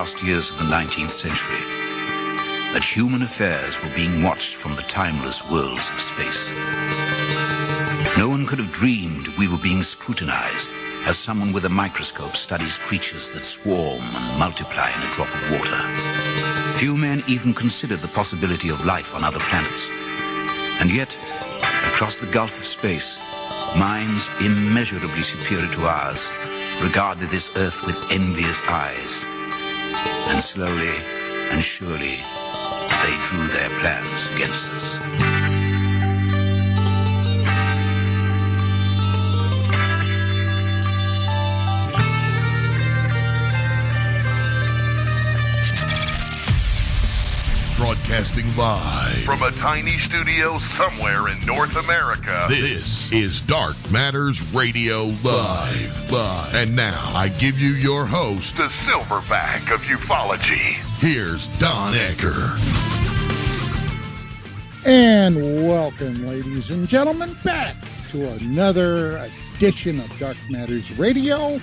last years of the 19th century, that human affairs were being watched from the timeless worlds of space. No one could have dreamed we were being scrutinized as someone with a microscope studies creatures that swarm and multiply in a drop of water. Few men even considered the possibility of life on other planets. And yet, across the gulf of space, minds immeasurably superior to ours regarded this Earth with envious eyes. And slowly and surely, they drew their plans against us. Broadcasting live from a tiny studio somewhere in North America. This is Dark Matters Radio Live. And now I give you your host, the silverback of ufology. Here's Don Ecker. And welcome, ladies and gentlemen, back to another edition of Dark Matters Radio.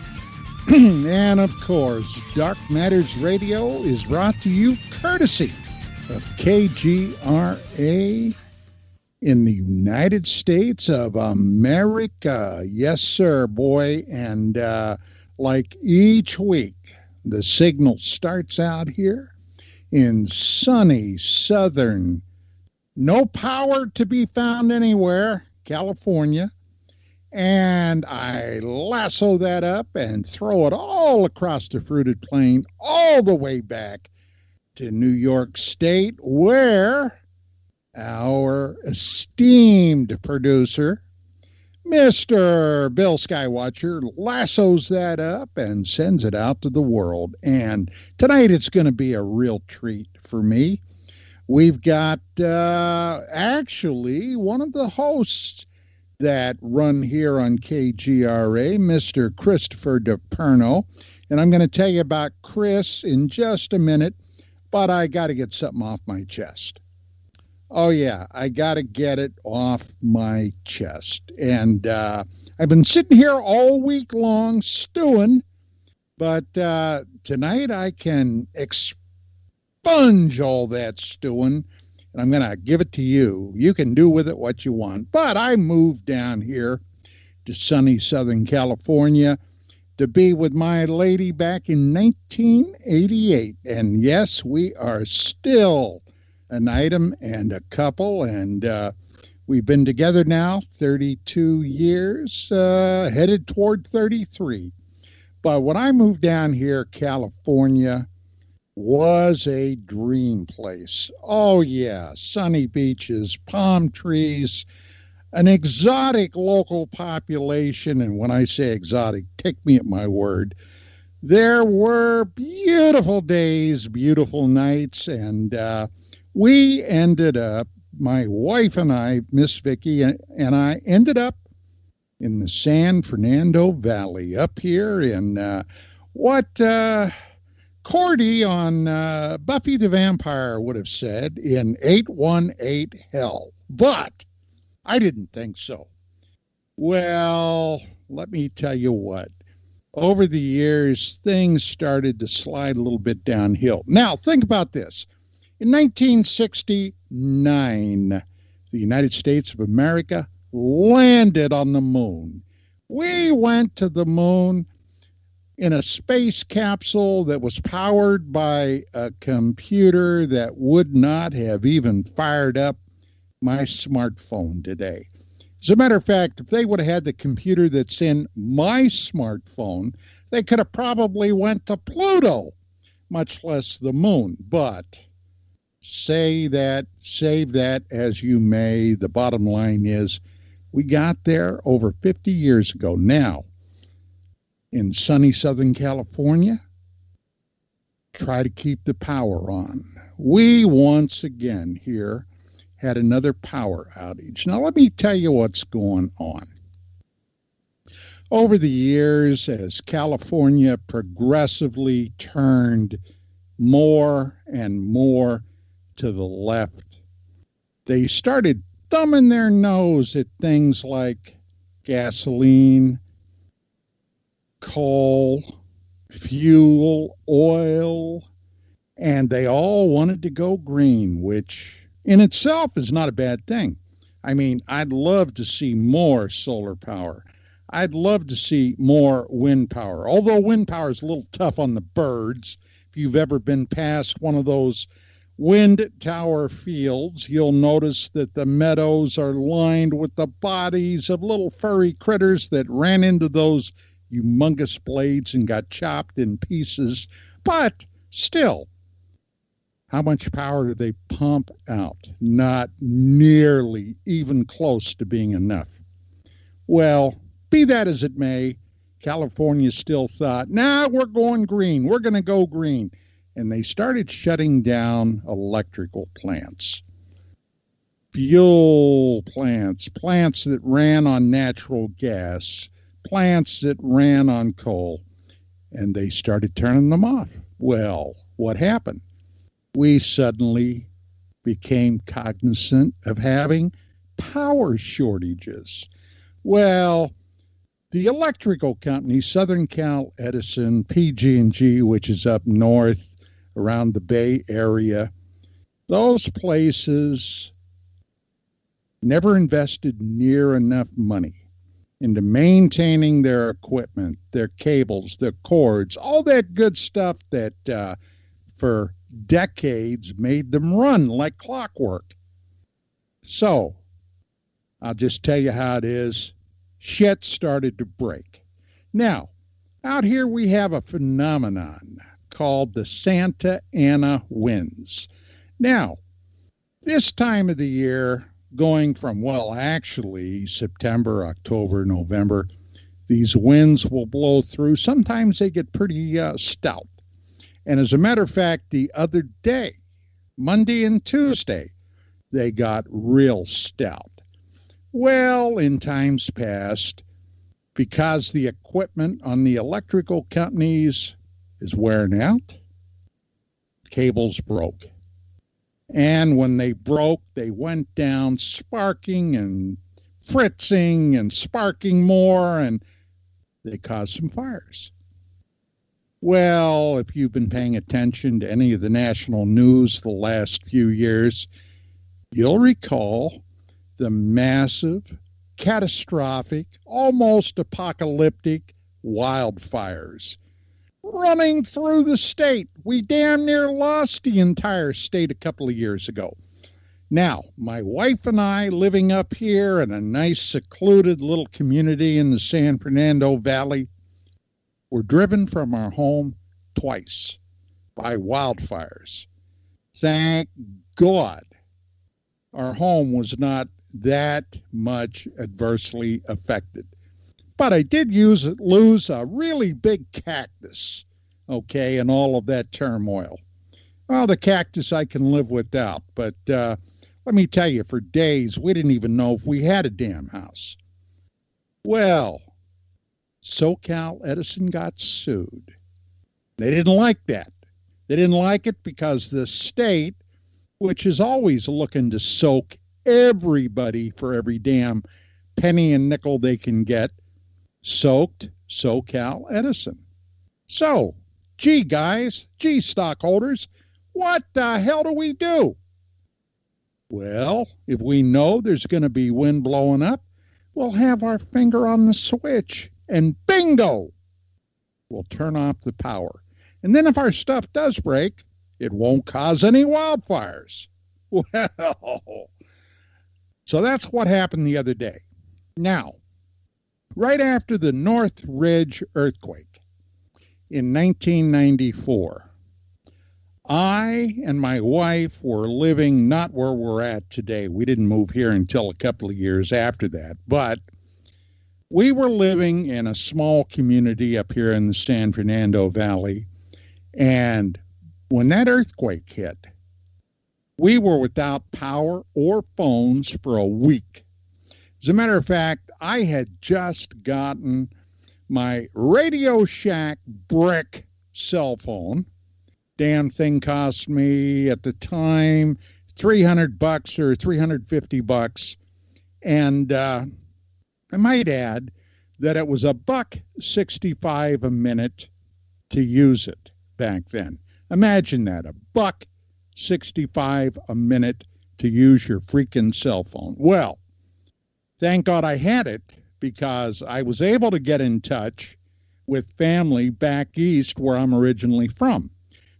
And of course, Dark Matters Radio is brought to you courtesy of KGRA in the United States of America. Yes, sir, boy. And like each week, the signal starts out here in sunny southern, no power to be found anywhere, California. And I lasso that up and throw it all across the fruited plain, all the way back to New York State, where our esteemed producer, Mr. Bill Skywatcher, lassos that up and sends it out to the world. And tonight it's going to be a real treat for me. We've got actually one of the hosts that run here on KGRA, Mr. Christopher DePerno. And I'm going to tell you about Chris in just a minute. But I got to get something off my chest. Oh, yeah, I got to get it off my chest. And I've been sitting here all week long stewing, but tonight I can expunge all that stewing, and I'm going to give it to you. You can do with it what you want. But I moved down here to sunny Southern California to be with my lady back in 1988. And yes, we are still an item and a couple, and we've been together now 32 years, headed toward 33. But when I moved down here, California was a dream place. Oh yeah, sunny beaches, palm trees, an exotic local population, and when I say exotic, take me at my word. There were beautiful days, beautiful nights, and we ended up, my wife and I, Miss Vicky, and I ended up in the San Fernando Valley, up here in what Cordy on Buffy the Vampire would have said, in 818 Hell. But I didn't think so. Well, let me tell you what. Over the years, things started to slide a little bit downhill. Now, think about this. In 1969, the United States of America landed on the moon. We went to the moon in a space capsule that was powered by a computer that would not have even fired up my smartphone today. As a matter of fact, if they would have had the computer that's in my smartphone, they could have probably went to Pluto, much less the moon. But save that as you may, the bottom line is we got there over 50 years ago. Now, in sunny Southern California, try to keep the power on. We once again here had another power outage. Now, let me tell you what's going on. Over the years, as California progressively turned more and more to the left, they started thumbing their nose at things like gasoline, coal, fuel, oil, And they all wanted to go green, which in itself is not a bad thing. I mean, I'd love to see more solar power. I'd love to see more wind power, although wind power is a little tough on the birds. If you've ever been past one of those wind tower fields, you'll notice that the meadows are lined with the bodies of little furry critters that ran into those humongous blades and got chopped in pieces. But still, how much power do they pump out? Not nearly even close to being enough. Well, be that as it may, California still thought, nah, we're going green. We're going to go green. And they started shutting down electrical plants, fuel plants, plants that ran on natural gas, plants that ran on coal. And they started turning them off. Well, what happened? We suddenly became cognizant of having power shortages. Well, the electrical company, Southern Cal Edison, PG&G, which is up north around the Bay Area, those places never invested near enough money into maintaining their equipment, their cables, their cords, all that good stuff that for decades made them run like clockwork. So I'll just tell you how it is. Shit started to break. Now, out here we have a phenomenon called the Santa Ana winds. Now, this time of the year, going from, well, actually September, October, November, these winds will blow through. Sometimes they get pretty stout. And as a matter of fact, the other day, Monday and Tuesday, they got real stout. Well, in times past, because the equipment on the electrical companies is wearing out, cables broke. And when they broke, they went down sparking and fritzing and sparking more, and they caused some fires. Well, if you've been paying attention to any of the national news the last few years, you'll recall the massive, catastrophic, almost apocalyptic wildfires running through the state. We damn near lost the entire state a couple of years ago. Now, my wife and I, living up here in a nice, secluded little community in the San Fernando Valley, were driven from our home twice by wildfires. Thank God our home was not that much adversely affected. But I did lose a really big cactus, okay, in all of that turmoil. Well, the cactus I can live without, but let me tell you, for days, we didn't even know if we had a damn house. Well, SoCal Edison got sued. They didn't like that. They didn't like it because the state, which is always looking to soak everybody for every damn penny and nickel they can get, soaked SoCal Edison. So, gee, guys, gee, stockholders, what the hell do we do? Well, if we know there's going to be wind blowing up, we'll have our finger on the switch, and bingo, we'll turn off the power. And then if our stuff does break, it won't cause any wildfires. Well, so that's what happened the other day. Now, right after the North Ridge earthquake in 1994, I and my wife were living not where we're at today. We didn't move here until a couple of years after that, but we were living in a small community up here in the San Fernando Valley, and when that earthquake hit, we were without power or phones for a week. As a matter of fact, I had just gotten my Radio Shack brick cell phone. Damn thing cost me at the time $300 or $350. And I might add that it was $1.65 a minute to use it back then. Imagine that, $1.65 a minute to use your freaking cell phone. Well, thank God I had it, because I was able to get in touch with family back east where I'm originally from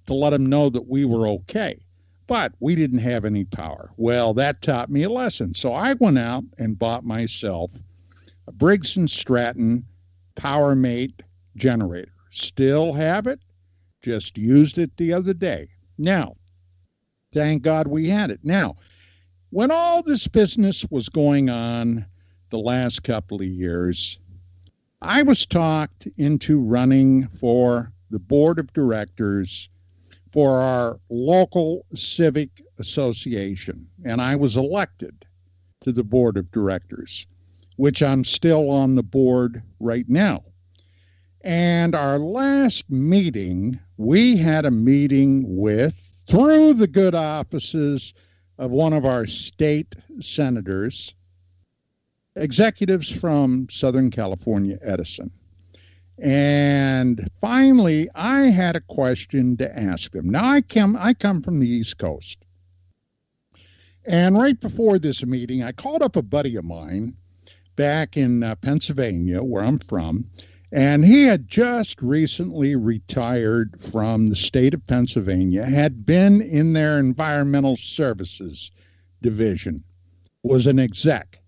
to let them know that we were okay. But we didn't have any power. Well, that taught me a lesson. So I went out and bought myself a Briggs & Stratton PowerMate generator. Still have it. Just used it the other day. Now, thank God we had it. Now, when all this business was going on the last couple of years, I was talked into running for the board of directors for our local civic association, and I was elected to the board of directors, which I'm still on the board right now. And our last meeting, we had a meeting with, through the good offices of one of our state senators, executives from Southern California Edison. And finally, I had a question to ask them. Now, I come from the East Coast. And right before this meeting, I called up a buddy of mine back in Pennsylvania, where I'm from, and he had just recently retired from the state of Pennsylvania, had been in their environmental services division, was an exec.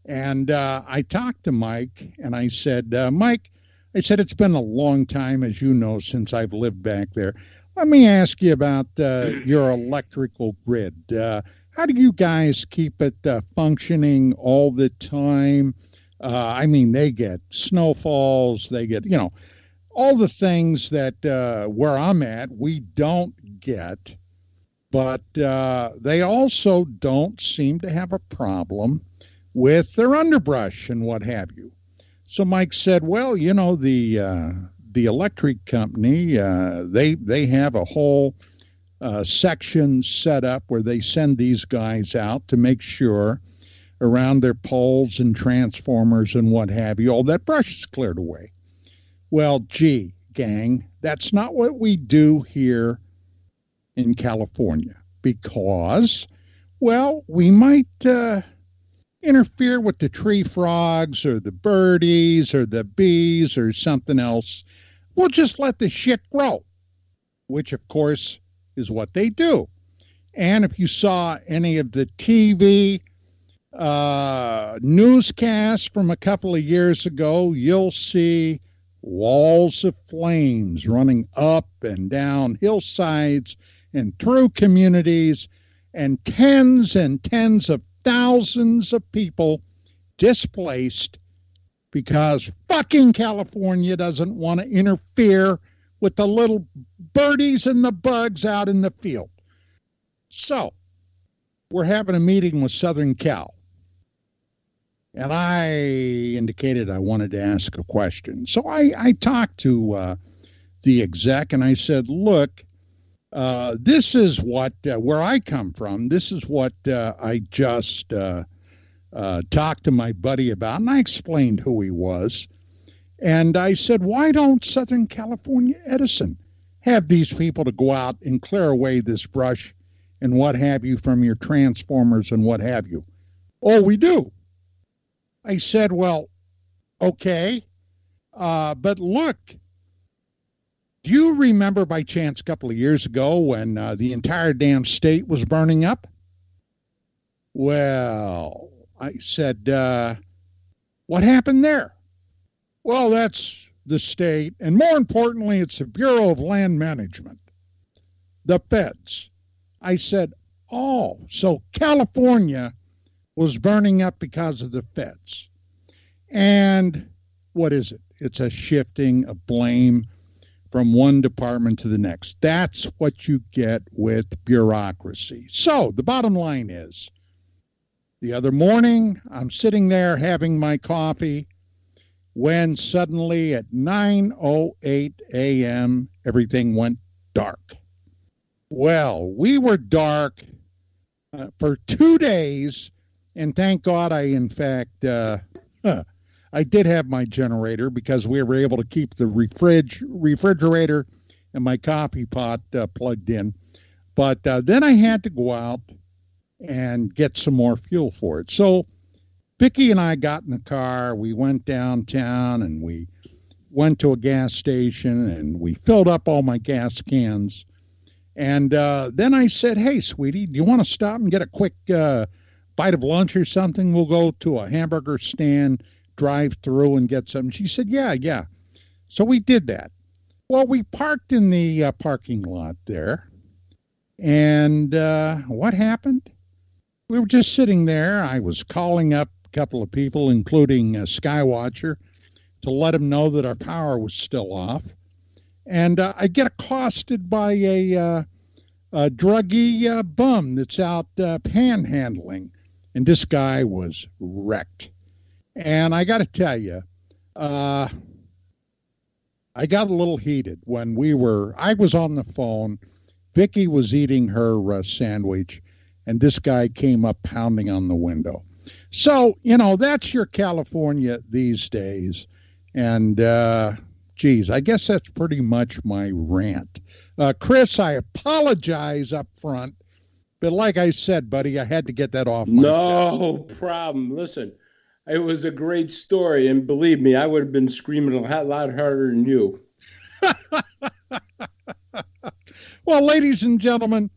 And I talked to Mike, and I said, Mike, I said, it's been a long time, as you know, since I've lived back there. Let me ask you about your electrical grid. How do you guys keep it functioning all the time? I mean, they get snowfalls, they get, all the things that where I'm at, we don't get. But they also don't seem to have a problem with their underbrush and what have you. So Mike said, well, the electric company, they have a whole section set up where they send these guys out to make sure around their poles and transformers and what have you, all that brush is cleared away. Well, gee, gang, that's not what we do here in California, because, well, we might interfere with the tree frogs or the birdies or the bees or something else. We'll just let the shit grow, which, of course, is what they do. And if you saw any of the TV newscasts from a couple of years ago, you'll see walls of flames running up and down hillsides and through communities, and tens of thousands of people displaced because fucking California doesn't want to interfere with the little birdies and the bugs out in the field. So we're having a meeting with Southern Cal, and I indicated I wanted to ask a question. So I talked to the exec, and I said, look, this is what, where I come from, this is what I just talked to my buddy about, and I explained who he was. And I said, why don't Southern California Edison have these people to go out and clear away this brush and what have you from your transformers and what have you? Oh, we do. I said, well, okay, but look, do you remember by chance a couple of years ago when the entire damn state was burning up? Well, I said, what happened there? Well, that's the state, and more importantly, it's the Bureau of Land Management, the feds. I said, oh, so California was burning up because of the feds. And what is it? It's a shifting of blame from one department to the next. That's what you get with bureaucracy. So the bottom line is, the other morning, I'm sitting there having my coffee when suddenly at 9:08 a.m., everything went dark. Well, we were dark for 2 days, and thank God I, in fact, I did have my generator because we were able to keep the refrigerator and my coffee pot plugged in. But then I had to go out and get some more fuel for it. So Vicki and I got in the car. We went downtown and we went to a gas station and we filled up all my gas cans. And then I said, hey, sweetie, do you want to stop and get a quick bite of lunch or something? We'll go to a hamburger stand, drive through and get some. She said, yeah. So we did that. Well, we parked in the parking lot there. And what happened? We were just sitting there. I was calling up a couple of people, including Skywatcher, to let them know that our power was still off. And I get accosted by a druggy bum that's out panhandling. And this guy was wrecked. And I got to tell you, I got a little heated when I was on the phone. Vicki was eating her sandwich, and this guy came up pounding on the window. So, that's your California these days. And, geez, I guess that's pretty much my rant. Chris, I apologize up front, but like I said, buddy, I had to get that off my chest. No problem. Listen, it was a great story, and believe me, I would have been screaming a lot harder than you. Well, ladies and gentlemen,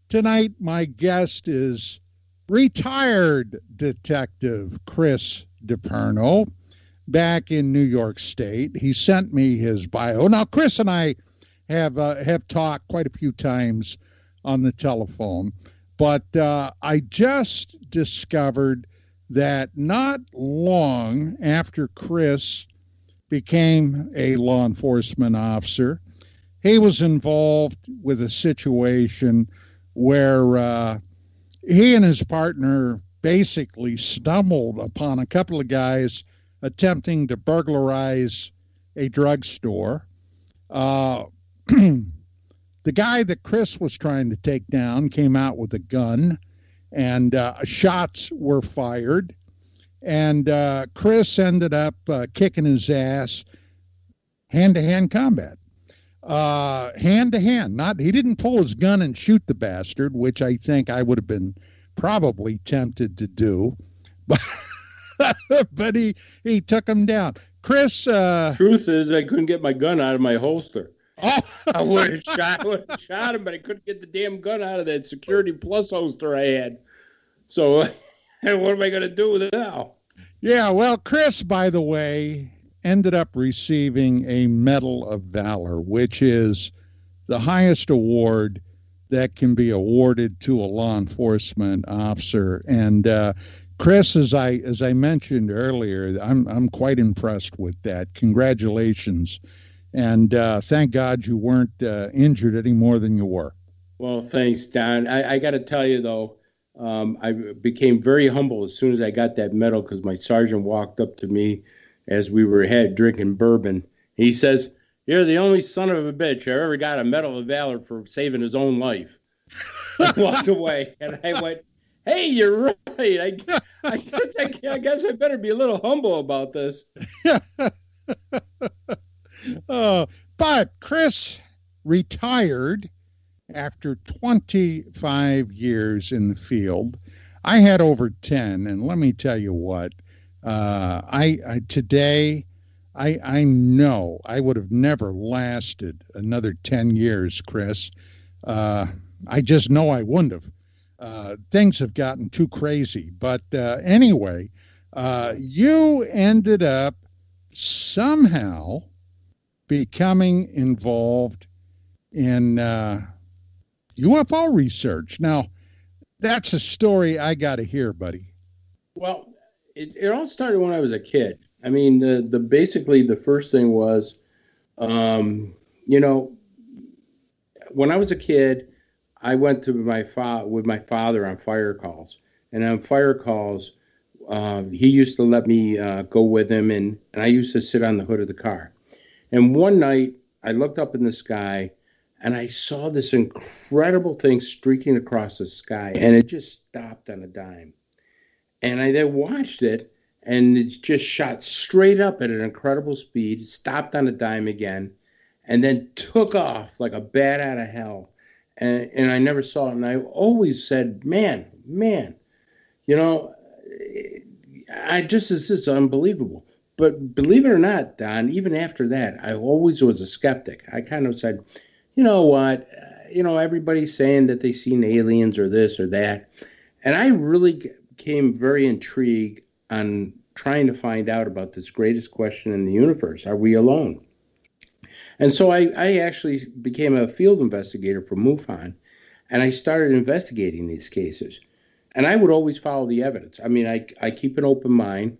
tonight my guest is retired Detective Chris DePerno back in New York State. He sent me his bio. Now, Chris and I have talked quite a few times on the telephone, but I just discovered that not long after Chris became a law enforcement officer, he was involved with a situation where he and his partner basically stumbled upon a couple of guys attempting to burglarize a drugstore. The guy that Chris was trying to take down came out with a gun, and shots were fired. And Chris ended up kicking his ass hand-to-hand combat. Hand-to-hand. He didn't pull his gun and shoot the bastard, which I think I would have been probably tempted to do. But he took him down. Chris... Truth is, I couldn't get my gun out of my holster. Oh. I would have shot him, but I couldn't get the damn gun out of that Security Plus holster I had. So what am I going to do with it now? Yeah, well, Chris, by the way, ended up receiving a Medal of Valor, which is the highest award that can be awarded to a law enforcement officer. And Chris, as I mentioned earlier, I'm quite impressed with that. Congratulations. And thank God you weren't injured any more than you were. Well, thanks, Don. I got to tell you, though, I became very humble as soon as I got that medal, because my sergeant walked up to me as we were drinking bourbon. He says, "You're the only son of a bitch I ever got a Medal of Valor for saving his own life." I walked away, and I went, "Hey, you're right. I guess I better be a little humble about this." But Chris retired after 25 years in the field. I had over 10, and let me tell you what, today I know I would have never lasted another 10 years, Chris. I just know I wouldn't have. Things have gotten too crazy. But anyway, you ended up somehow becoming involved in UFO research. Now, that's a story I got to hear, buddy. Well, it all started when I was a kid. I mean, basically the first thing was, when I was a kid, I went to with my father on fire calls, and on fire calls, he used to let me go with him, and I used to sit on the hood of the car. And one night, I looked up in the sky, and I saw this incredible thing streaking across the sky, and it just stopped on a dime. And I then watched it, and it just shot straight up at an incredible speed, stopped on a dime again, and then took off like a bat out of hell. And I never saw it. And I always said, man, you know, it's just unbelievable. But believe it or not, Don, even after that, I always was a skeptic. I kind of said, you know what? Everybody's saying that they seen aliens or this or that. And I really became very intrigued on trying to find out about this greatest question in the universe. Are we alone? And so I actually became a field investigator for MUFON, and I started investigating these cases. And I would always follow the evidence. I mean, I keep an open mind,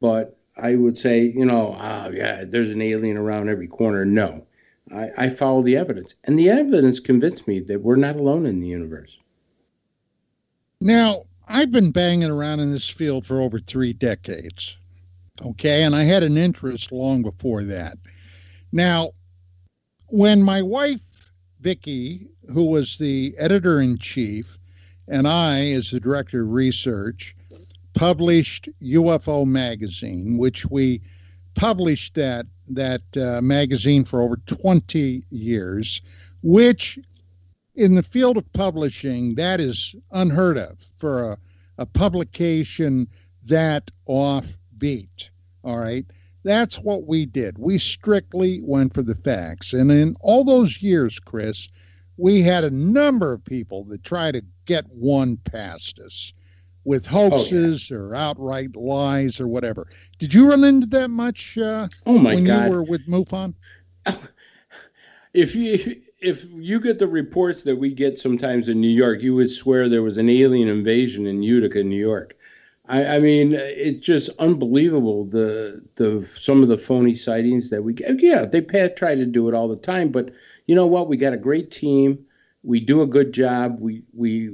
but I would say, yeah, there's an alien around every corner. No, I follow the evidence. And the evidence convinced me that we're not alone in the universe. Now, I've been banging around in this field for over 3 decades. Okay, and I had an interest long before that. Now, when my wife, Vicki, who was the editor-in-chief, and I, as the director of research, published UFO Magazine, which we published that magazine for over 20 years, which in the field of publishing, that is unheard of for a publication that offbeat, all right? That's what we did. We strictly went for the facts. And in all those years, Chris, we had a number of people that try to get one past us with hoaxes or outright lies or whatever. Did you run into that much when you were with MUFON? If you get the reports that we get sometimes in New York, you would swear there was an alien invasion in Utica, New York. I mean, it's just unbelievable the some of the phony sightings that we get. Yeah, they try to do it all the time, but you know what? We got a great team. We do a good job. We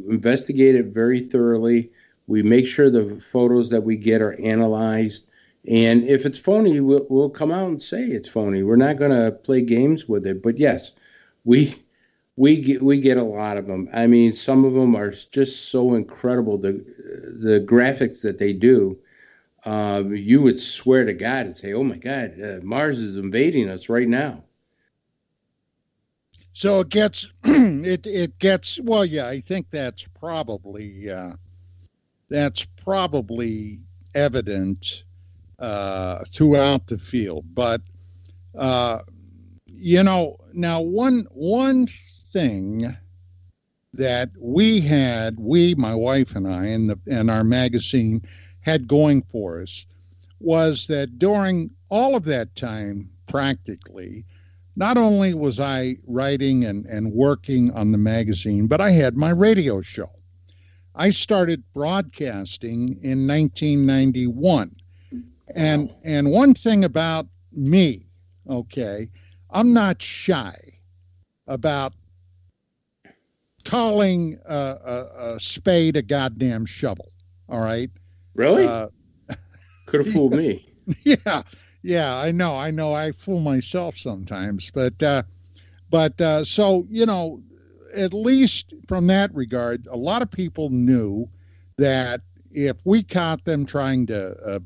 investigate it very thoroughly. We make sure the photos that we get are analyzed. And if it's phony, we'll come out and say it's phony. We're not going to play games with it. But yes, we get a lot of them. I mean, some of them are just so incredible. The graphics that they do, you would swear to God and say, "Oh my God, Mars is invading us right now." So it gets it gets well. Yeah, I think that's probably evident throughout the field. But now one thing that my wife and I, and our magazine had going for us was that during all of that time, practically, not only was I writing and working on the magazine, but I had my radio show. I started broadcasting in 1991. And one thing about me, okay, I'm not shy about calling a spade a goddamn shovel. All right. Really? Could have fooled me. Yeah. I know. I fool myself sometimes, but so at least from that regard, a lot of people knew that if we caught them trying to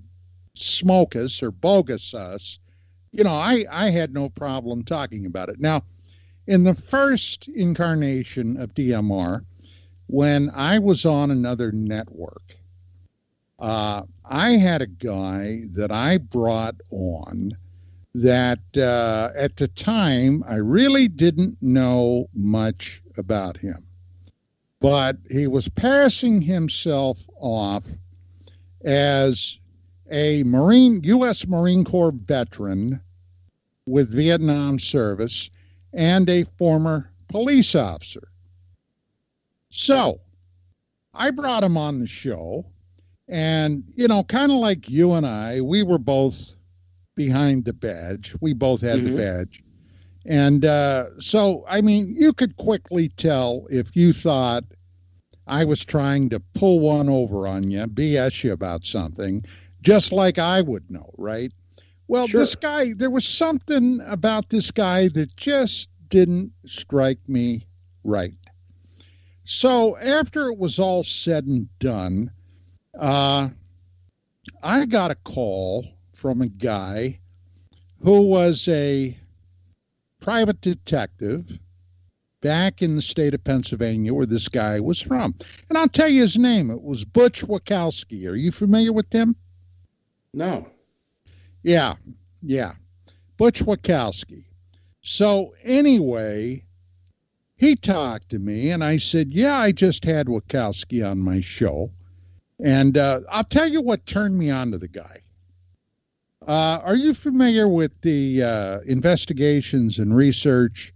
smoke us or bogus us, I had no problem talking about it. Now, in the first incarnation of DMR, when I was on another network, I had a guy that I brought on that at the time I really didn't know much about him, but he was passing himself off as a U.S. Marine Corps veteran with Vietnam service and a former police officer. So I brought him on the show, and, kind of like you and I, we were both behind the badge. We both had the badge. And so, I mean, you could quickly tell if you thought I was trying to pull one over on you, BS you about something, just like I would know, right? Well, sure. This guy, there was something about this guy that just didn't strike me right. So after it was all said and done, I got a call from a guy who was private detective back in the state of Pennsylvania where this guy was from. And I'll tell you his name. It was Butch Wachowski. Are you familiar with him? No. Yeah. Butch Wachowski. So anyway, he talked to me and I said, yeah, I just had Wachowski on my show. And I'll tell you what turned me on to the guy. Are you familiar with the investigations and research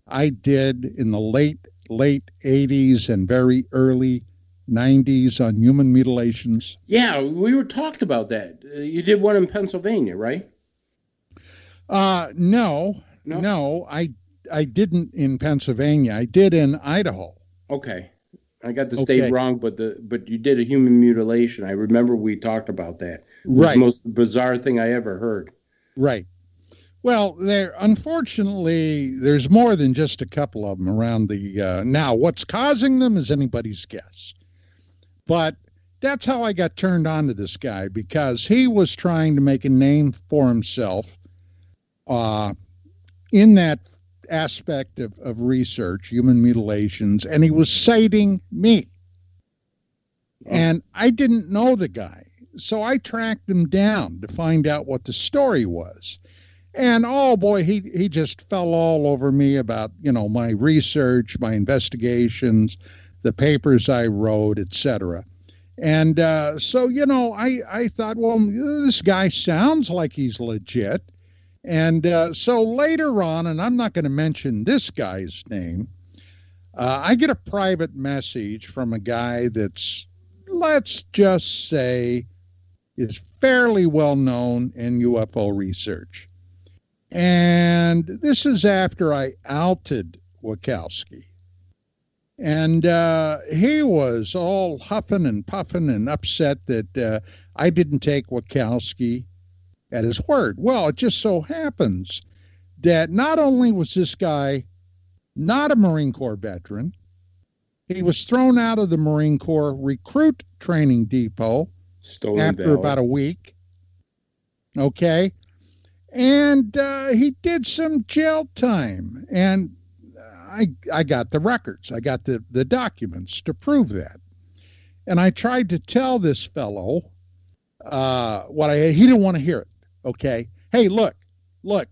I did in the late 80s and very early 90s on human mutilations? Yeah, we were talked about that. You did one in Pennsylvania, right? No, I didn't in Pennsylvania. I did in Idaho. Okay. I got the state wrong, but you did a human mutilation. I remember we talked about that. It was the most bizarre thing I ever heard. Right. Well, unfortunately, there's more than just a couple of them around the now. What's causing them is anybody's guess. But that's how I got turned on to this guy, because he was trying to make a name for himself in that aspect of research, human mutilations, and he was citing me. And I didn't know the guy, so I tracked him down to find out what the story was. And oh boy, he just fell all over me about, my research, my investigations, the papers I wrote, etc. And so, I thought, well, this guy sounds like he's legit. And so later on, and I'm not going to mention this guy's name, I get a private message from a guy that's, let's just say, is fairly well known in UFO research. And this is after I outed Wachowski. And he was all huffing and puffing and upset that I didn't take Wachowski at his word. Well, it just so happens that not only was this guy not a Marine Corps veteran, he was thrown out of the Marine Corps recruit training depot after about a week. Okay. And he did some jail time. And I got the records. I got the documents to prove that. And I tried to tell this fellow he didn't want to hear it. Okay. Hey, look,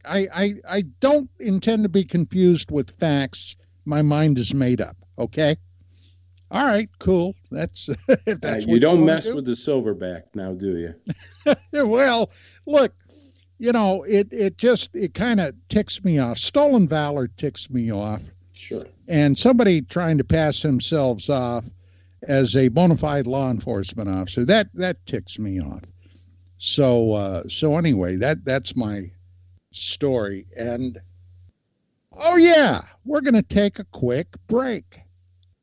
I don't intend to be confused with facts. My mind is made up. Okay. All right, cool. That's if that's you don't mess with the silverback now, do you? Well, look, it kind of ticks me off. Stolen valor ticks me off. Sure. And somebody trying to pass themselves off as a bona fide law enforcement officer, that ticks me off. So anyway, that's my story. And oh yeah, we're going to take a quick break.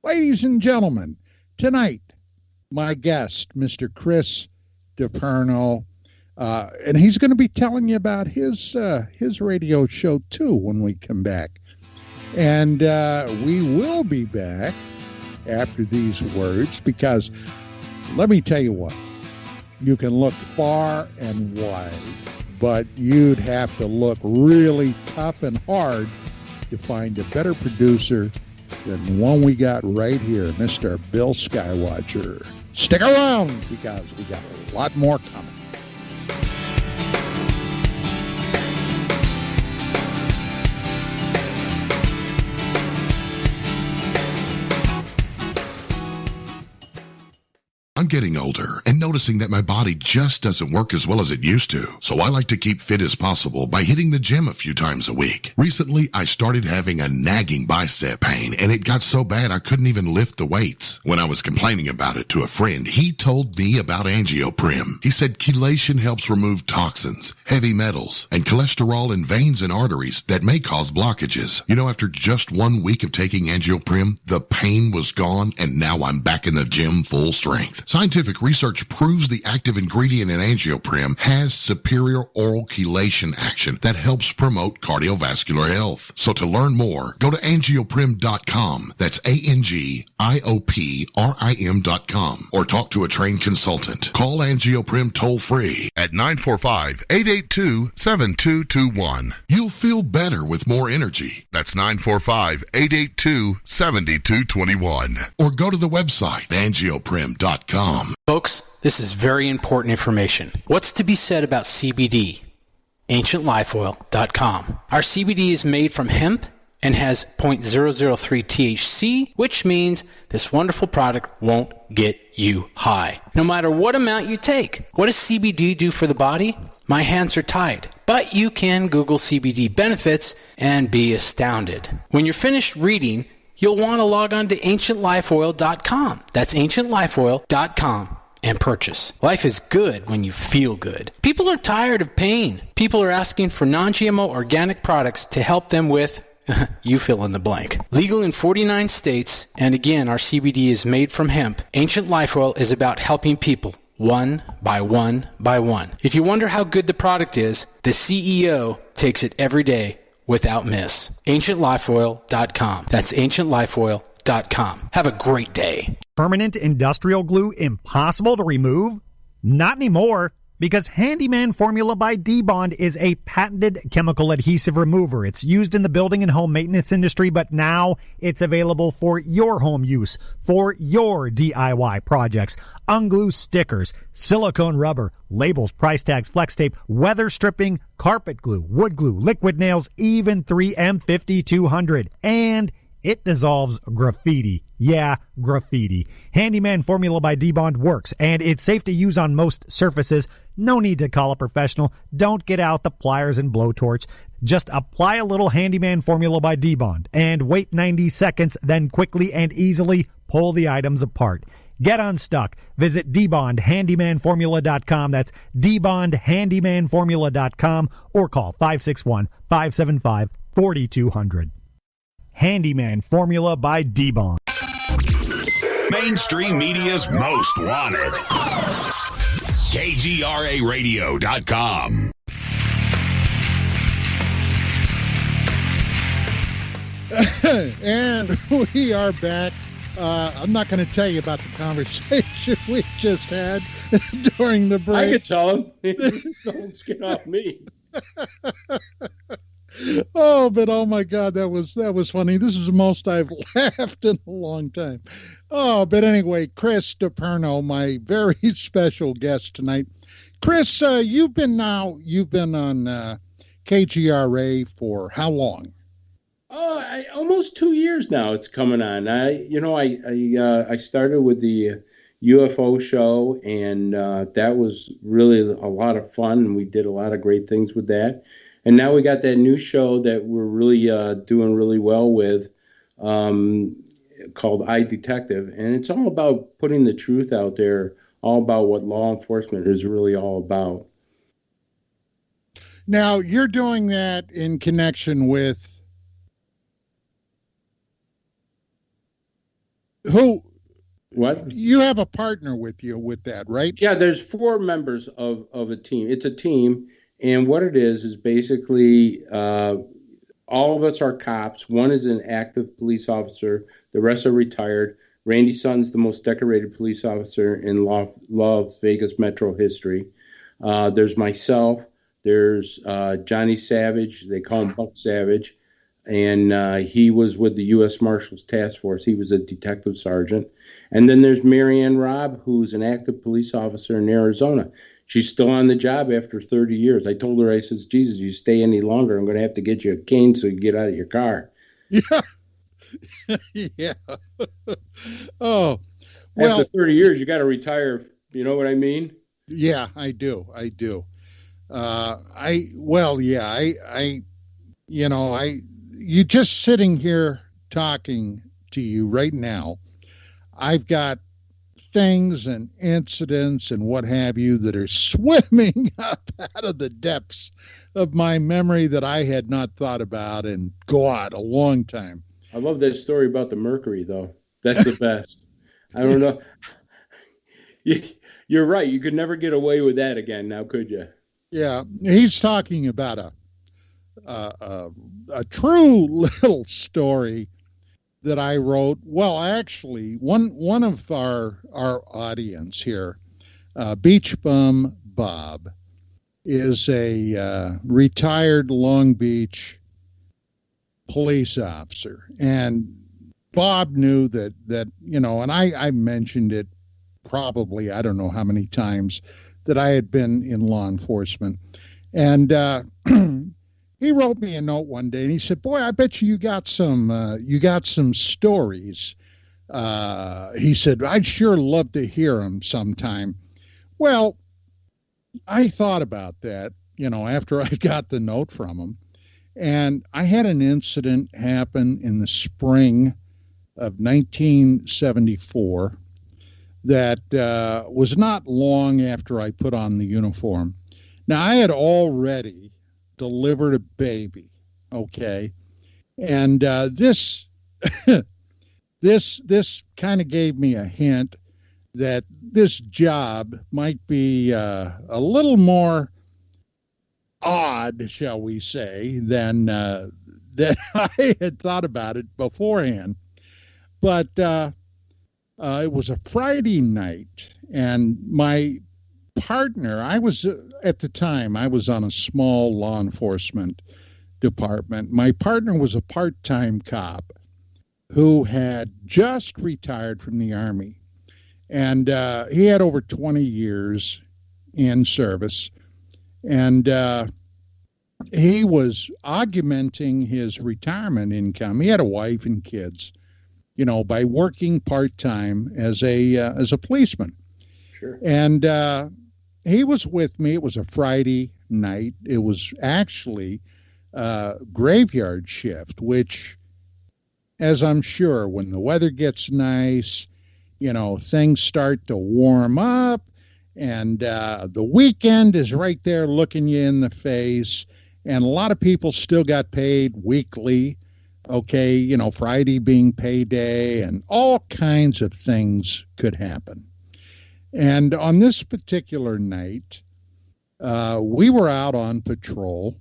Ladies and gentlemen, tonight, my guest, Mr. Chris DePerno, and he's going to be telling you about his radio show too when we come back. And we will be back after these words, because let me tell you what, you can look far and wide, but you'd have to look really tough and hard to find a better producer than the one we got right here, Mr. Bill Skywatcher. Stick around, because we got a lot more coming. I'm getting older and noticing that my body just doesn't work as well as it used to. So I like to keep fit as possible by hitting the gym a few times a week. Recently, I started having a nagging bicep pain, and it got so bad I couldn't even lift the weights. When I was complaining about it to a friend, he told me about angioprim. He said chelation helps remove toxins, heavy metals, and cholesterol in veins and arteries that may cause blockages. After just 1 week of taking angioprim, the pain was gone, and now I'm back in the gym full strength. Scientific research proves the active ingredient in Angioprim has superior oral chelation action that helps promote cardiovascular health. So to learn more, go to angioprim.com. That's ANGIOPRIM.com, or talk to a trained consultant. Call Angioprim toll free at 945-882-7221. You'll feel better with more energy. That's 945-882-7221. Or go to the website angioprim.com. Folks, this is very important information. What's to be said about CBD? AncientLifeOil.com. Our CBD is made from hemp and has 0.003 THC, which means this wonderful product won't get you high, no matter what amount you take. What does CBD do for the body? My hands are tied, but you can Google CBD benefits and be astounded. When you're finished reading, you'll want to log on to AncientLifeOil.com. That's AncientLifeOil.com. and purchase. Life is good when you feel good. People are tired of pain. People are asking for non-GMO organic products to help them with you fill in the blank. Legal in 49 states, and again, our CBD is made from hemp. Ancient Life Oil is about helping people one by one by one. If you wonder how good the product is, the CEO takes it every day without miss. AncientLifeOil.com. That's AncientLifeOil.com. Have a great day. Permanent industrial glue impossible to remove? Not anymore, because Handyman Formula by D-Bond is a patented chemical adhesive remover. It's used in the building and home maintenance industry, but now it's available for your home use, for your DIY projects. Unglue stickers, silicone rubber, labels, price tags, flex tape, weather stripping, carpet glue, wood glue, liquid nails, even 3M 5200. And it dissolves graffiti. Yeah, graffiti. Handyman Formula by D-Bond works, and it's safe to use on most surfaces. No need to call a professional. Don't get out the pliers and blowtorch. Just apply a little Handyman Formula by D-Bond and wait 90 seconds, then quickly and easily pull the items apart. Get unstuck. Visit DBondHandymanFormula.com. That's DBondHandymanFormula.com, or call 561-575-4200. Handyman Formula by D-Bond. Mainstream media's most wanted. KGRARadio.com. And we are back. I'm not going to tell you about the conversation we just had during the break. I could tell him. Don't get off me. Oh, but oh my God, that was funny. This is the most I've laughed in a long time. Oh, but anyway, Chris DePerno, my very special guest tonight. Chris, you've been on KGRA for how long? Oh, almost 2 years now. It's coming on. I started with the UFO show, and that was really a lot of fun, and we did a lot of great things with that. And now we got that new show that we're really doing really well with, called Detective, and it's all about putting the truth out there, all about what law enforcement is really all about. Now, you're doing that in connection with who? What? You have a partner with you with that, right? Yeah, there's 4 members of a team. It's a team. And what it is basically all of us are cops. One is an active police officer. The rest are retired. Randy Sutton's the most decorated police officer in Las Vegas metro history. There's myself. There's Johnny Savage. They call him Buck Savage. And he was with the U.S. Marshals Task Force. He was a detective sergeant. And then there's Marianne Robb, who's an active police officer in Arizona. She's still on the job after 30 years. I told her, I says, Jesus, you stay any longer, I'm going to have to get you a cane so you get out of your car. Yeah. Yeah. Oh, well. After 30 years, you got to retire. You know what I mean? Yeah, I do. You just sitting here talking to you right now, I've got things and incidents and what have you that are swimming up out of the depths of my memory that I had not thought about in, God, a long time. I love that story about the mercury, though. That's the best. I don't know. You're right. You could never get away with that again now, could you? Yeah, he's talking about a true little story that I wrote. Well, actually, one of our audience here, Beach Bum Bob, is a retired Long Beach police officer, and Bob knew that and I mentioned it probably I don't know how many times that I had been in law enforcement, and he wrote me a note one day and he said, "Boy, I bet you got some stories." He said, "I'd sure love to hear them sometime." Well, I thought about that, after I got the note from him, and I had an incident happen in the spring of 1974 that was not long after I put on the uniform. Now, I had already delivered a baby, okay? And this kind of gave me a hint that this job might be a little more odd, shall we say, than that I had thought about it beforehand. But it was a Friday night, and my partner, at the time, I was on a small law enforcement department. My partner was a part-time cop who had just retired from the Army. And he had over 20 years in service. And he was augmenting his retirement income. He had a wife and kids, by working part-time as a policeman. Sure. And he was with me. It was a Friday night. It was actually graveyard shift, which, as I'm sure, when the weather gets nice, things start to warm up, and the weekend is right there looking you in the face, and a lot of people still got paid weekly. Okay, Friday being payday, and all kinds of things could happen. And on this particular night, we were out on patrol,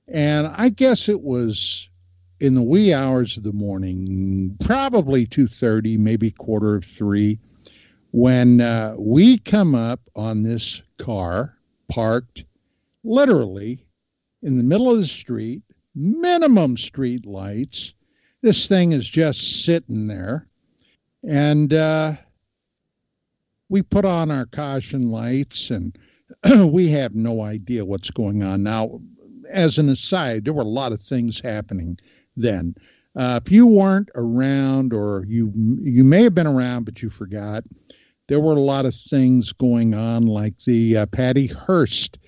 and I guess it was in the wee hours of the morning, probably 2:30, maybe 2:45, when we come up on this car parked literally in the middle of the street, minimum street lights. This thing is just sitting there, and we put on our caution lights, and we have no idea what's going on. Now, as an aside, there were a lot of things happening then. If you weren't around, or you may have been around, but you forgot, there were a lot of things going on, like the Patty Hearst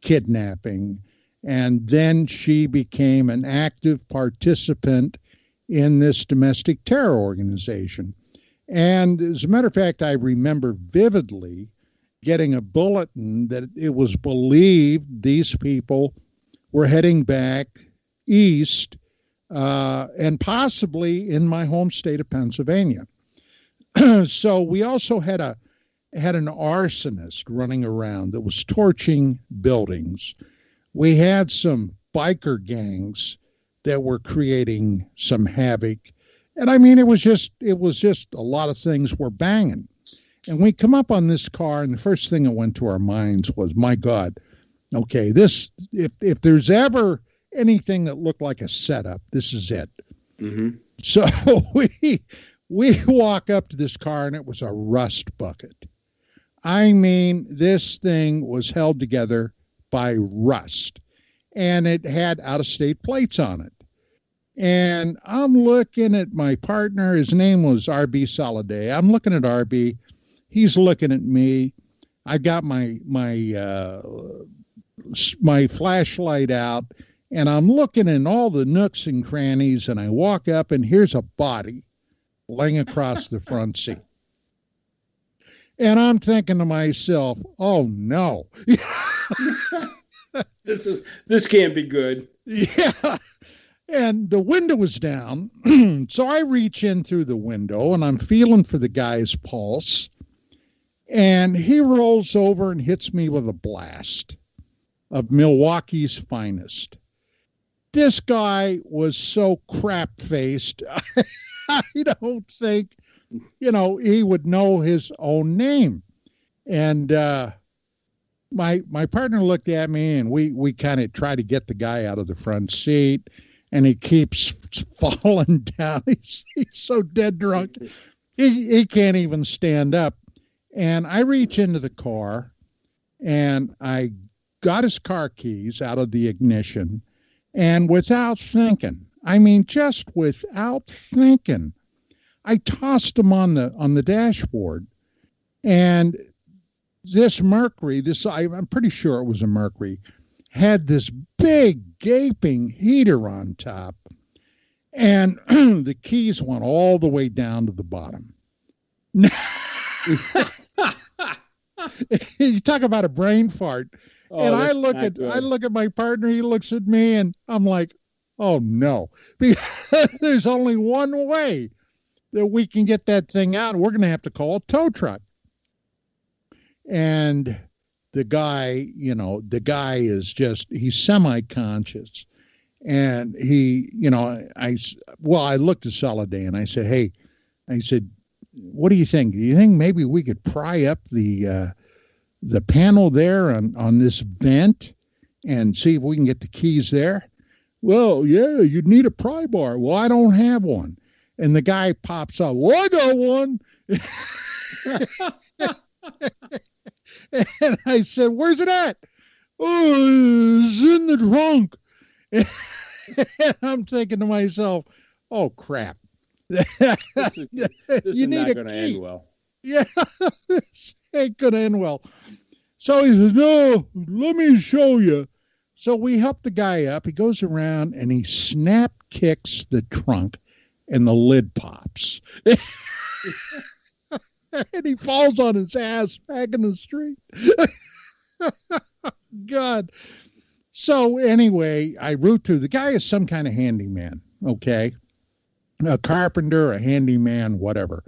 kidnapping. And then she became an active participant in this domestic terror organization. And as a matter of fact, I remember vividly getting a bulletin that it was believed these people were heading back east, and possibly in my home state of Pennsylvania. So we also had an arsonist running around that was torching buildings. We had some biker gangs that were creating some havoc. And I mean, it was just a lot of things were banging. And we come up on this car, and the first thing that went to our minds was, my God, okay, this, if there's ever anything that looked like a setup, this is it. Mm-hmm. So we walk up to this car, and it was a rust bucket. I mean, this thing was held together by rust, and it had out-of-state plates on it. And I'm looking at my partner. His name was RB Soliday. I'm looking at RB. He's looking at me. I got my flashlight out, and I'm looking in all the nooks and crannies, and I walk up, and here's a body laying across the front seat. And I'm thinking to myself, oh no. This can't be good. Yeah. And the window was down. So I reach in through the window, and I'm feeling for the guy's pulse. And he rolls over and hits me with a blast of Milwaukee's finest. This guy was so crap-faced, I don't think, he would know his own name. And my partner looked at me, and we kind of try to get the guy out of the front seat, and he keeps falling down. He's so dead drunk. He can't even stand up. And I reach into the car, and I got his car keys out of the ignition, and without thinking, just without thinking, I tossed him on the dashboard. And this Mercury, I'm pretty sure it was a Mercury, had this big gaping heater on top, and the keys went all the way down to the bottom. You talk about a brain fart. And I look at my partner, he looks at me, and I'm like, oh no, because there's only one way that we can get that thing out. We're going to have to call a tow truck. And the guy is he's semi-conscious. And he, I looked at Soliday and I said, hey, what do you think? Do you think maybe we could pry up the panel there on this vent and see if we can get the keys there? Well, yeah, you'd need a pry bar. Well, I don't have one. And the guy pops up. Well, I got one. And I said, where's it at? Oh, it's in the trunk. And I'm thinking to myself, oh, crap. This is not going to end well. Yeah, this ain't going to end well. So he says, no, let me show you. So we help the guy up. He goes around and he snap kicks the trunk and the lid pops. And he falls on his ass back in the street. God. So anyway, I root through. The guy is some kind of handyman, okay? A carpenter, a handyman, whatever.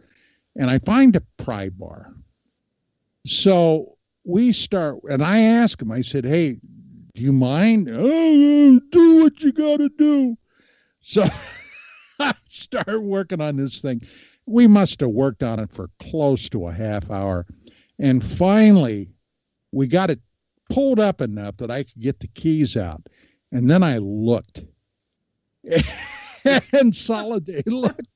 And I find a pry bar. So we start, and I ask him, I said, hey, do you mind? Oh, do what you got to do. So I start working on this thing. We must have worked on it for close to a half hour. And finally, we got it pulled up enough that I could get the keys out. And then I looked. And Soliday looked.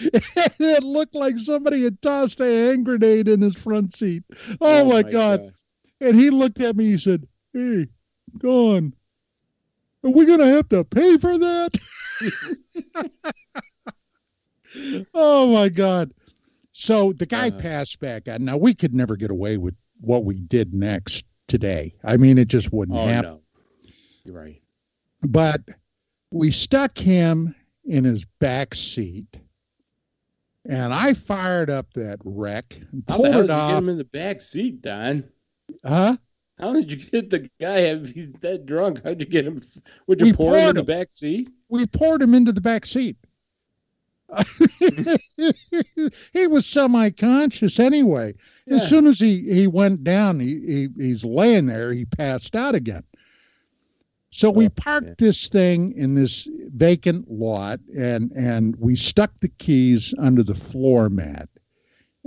And it looked like somebody had tossed a hand grenade in his front seat. Oh my God. And he looked at me, he said, hey, Don, are we going to have to pay for that? Oh my God. So the guy passed back on. Now we could never get away with what we did next today. It just wouldn't happen. No. You're right. But we stuck him in his back seat, and I fired up that wreck and pulled it off. How did you get him in the back seat, Don? Huh? How did you get the guy? He's that drunk. How'd you get him? Would you pour him in the back seat? We poured him into the back seat. He was semi-conscious anyway. Yeah. As soon as he went down, he's laying there. He passed out again. So we parked this thing in this vacant lot, and we stuck the keys under the floor mat.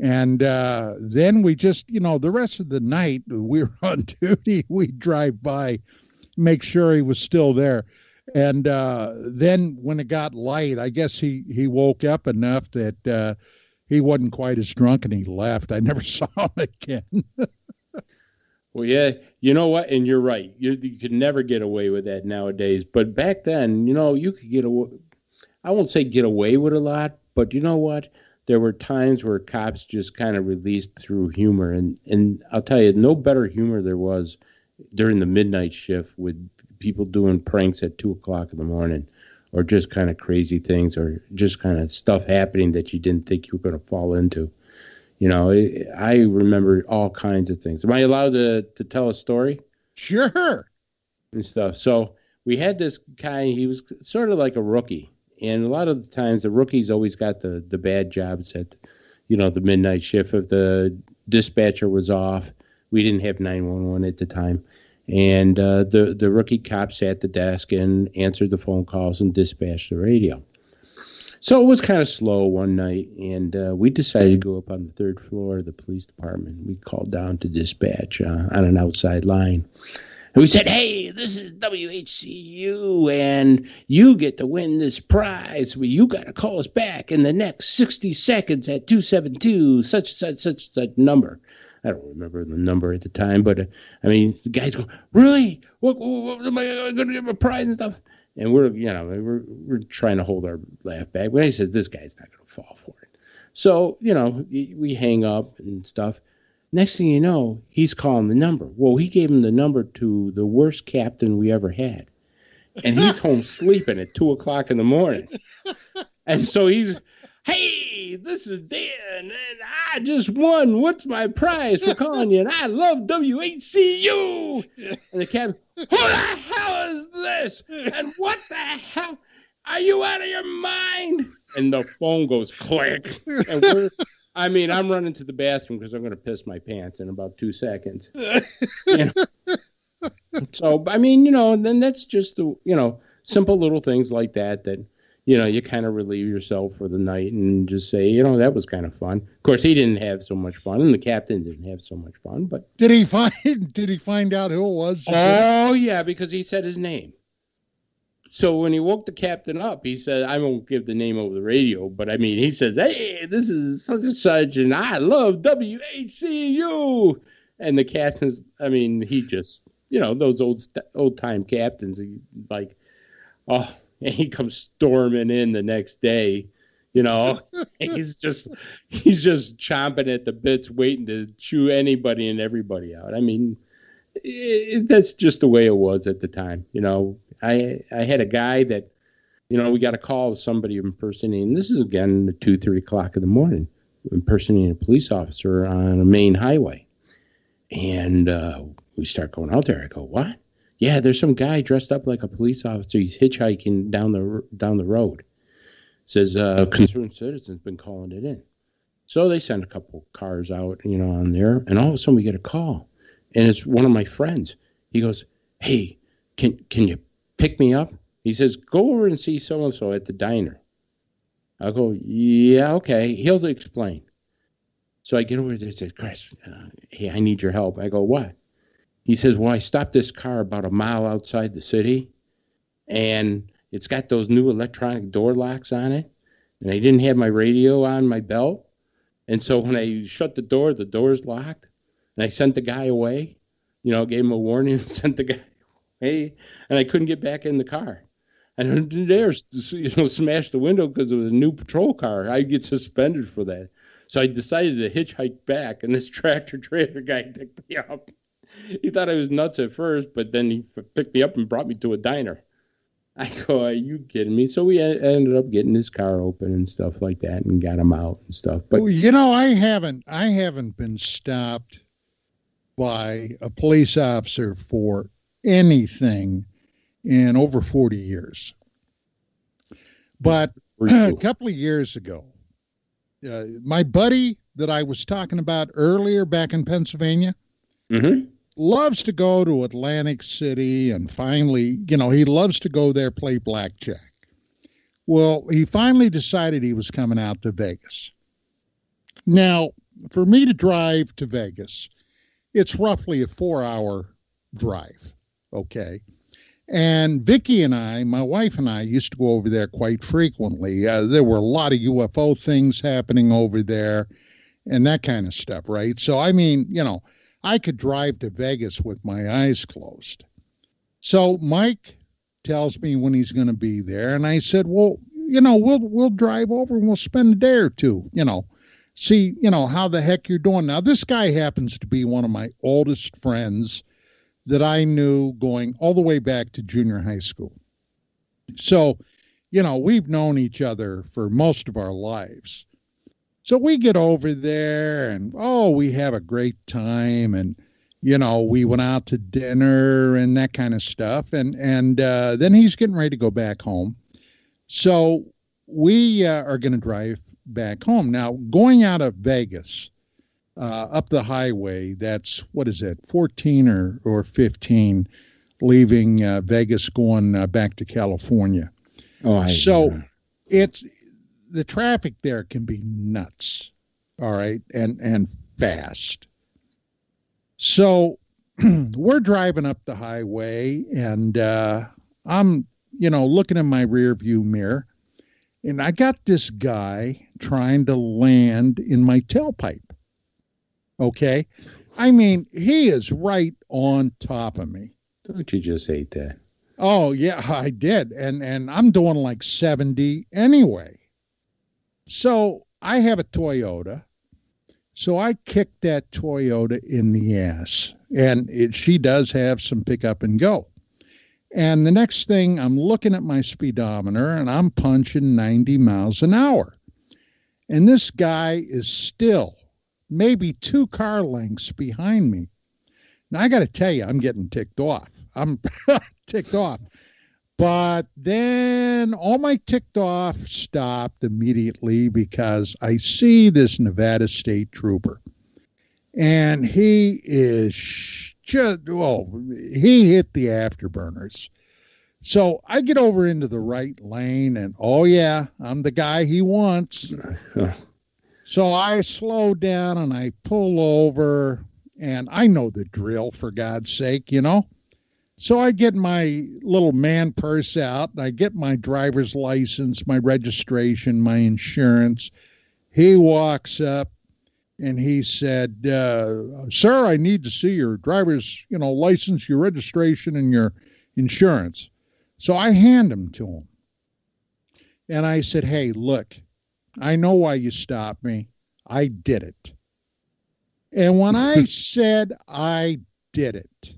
And then we just, the rest of the night we were on duty. We'd drive by, make sure he was still there. And then when it got light, I guess he woke up enough that he wasn't quite as drunk, and he left. I never saw him again. Well, yeah, you know what? And you're right. You could never get away with that nowadays. But back then, you could get away. I won't say get away with a lot, but you know what? There were times where cops just kind of released through humor. And I'll tell you, no better humor there was during the midnight shift with people doing pranks at 2 o'clock in the morning, or just kind of crazy things, or just kind of stuff happening that you didn't think you were going to fall into. I remember all kinds of things. Am I allowed to tell a story? Sure. And stuff. So we had this guy, he was sort of like a rookie. And a lot of the times the rookies always got the bad jobs at, the midnight shift. If the dispatcher was off. We didn't have 911 at the time. And the rookie cop sat at the desk and answered the phone calls and dispatched the radio. So it was kind of slow one night, and we decided to go up on the third floor of the police department. We called down to dispatch on an outside line. And we said, hey, this is WHCU, and you get to win this prize. Well, you got to call us back in the next 60 seconds at 272, such number. I don't remember the number at the time, but the guys go, really? What am I going to give a prize and stuff? And we're trying to hold our laugh back. But I said, this guy's not going to fall for it. So, we hang up and stuff. Next thing you know, he's calling the number. Well, he gave him the number to the worst captain we ever had. And he's home sleeping at 2:00 in the morning. And so he's, hey, this is Dan, and I just won. What's my prize for calling you? And I love WHCU. And the captain, who the hell is this? And what the hell? Are you out of your mind? And the phone goes click. And I'm running to the bathroom because I'm going to piss my pants in about 2 seconds. So, then that's just the, simple little things like that, you kind of relieve yourself for the night and just say, that was kind of fun. Of course, he didn't have so much fun, and the captain didn't have so much fun. But did he find out who it was? Oh, yeah, because he said his name. So when he woke the captain up, he said, I won't give the name over the radio, but he says, hey, this is such and such, and I love WHCU. And the captain's, he just, those old time captains, and he comes storming in the next day, he's just chomping at the bits, waiting to chew anybody and everybody out. That's just the way it was at the time. I had a guy that, we got a call of somebody impersonating. This is again at 2-3 o'clock in the morning, impersonating a police officer on a main highway. And we start going out there. I go, what? Yeah, there's some guy dressed up like a police officer. He's hitchhiking down the road. Says concerned citizen's been calling it in. So they send a couple cars out, on there, and all of a sudden we get a call, and it's one of my friends. He goes, hey, can you pick me up? He says, go over and see so-and-so at the diner. I go, yeah, okay. He'll explain. So I get over there and say, Chris, hey, I need your help. I go, what? He says, well, I stopped this car about a mile outside the city, and it's got those new electronic door locks on it, and I didn't have my radio on my belt. And so when I shut the door's locked, and I sent the guy away, gave him a warning and sent the guy away, and I couldn't get back in the car. And I didn't dare, smash the window because it was a new patrol car. I'd get suspended for that. So I decided to hitchhike back, and this tractor trailer guy picked me up. He thought I was nuts at first, but then he picked me up and brought me to a diner. I go, are you kidding me? So we ended up getting his car open and stuff like that, and got him out and stuff. But I haven't been stopped by a police officer for anything in over 40 years. But a couple of years ago, my buddy that I was talking about earlier back in Pennsylvania, loves to go to Atlantic City, and finally, he loves to go there, play blackjack. Well, he finally decided he was coming out to Vegas. Now, for me to drive to Vegas, it's roughly a 4-hour drive, okay? And Vicky and I, my wife and I, used to go over there quite frequently. There were a lot of UFO things happening over there and that kind of stuff, right? So, I could drive to Vegas with my eyes closed. So Mike tells me when he's going to be there, and I said, well, we'll drive over and we'll spend a day or two, see, how the heck you're doing. Now, this guy happens to be one of my oldest friends that I knew going all the way back to junior high school. So, we've known each other for most of our lives. So we get over there and, we have a great time. And, we went out to dinner and that kind of stuff. And then he's getting ready to go back home. So we are going to drive back home. Now, going out of Vegas up the highway. That's, what is it, 14 or 15, leaving Vegas, going back to California. So it's, the traffic there can be nuts, all right, and fast. So we're driving up the highway, and I'm, looking in my rear view mirror, and I got this guy trying to land in my tailpipe. Okay. I mean, he is right on top of me. Don't you just hate that? Oh, yeah, I did. And I'm doing like 70 anyway. So I have a Toyota. So I kicked that Toyota in the ass. And she does have some pick up and go. And the next thing, I'm looking at my speedometer, and I'm punching 90 miles an hour. And this guy is still maybe 2 car lengths behind me. Now, I got to tell you, I'm getting ticked off. I'm ticked off. But then all my ticked off stopped immediately because I see this Nevada State Trooper. And he is just, he hit the afterburners. So I get over into the right lane, and oh yeah, I'm the guy he wants. So I slow down and I pull over, and I know the drill, for God's sake, So I get my little man purse out, and I get my driver's license, my registration, my insurance. He walks up and he said, sir, I need to see your driver's, license, your registration, and your insurance. So I hand them to him. And I said, hey, look, I know why you stopped me. I did it. And when I said I did it,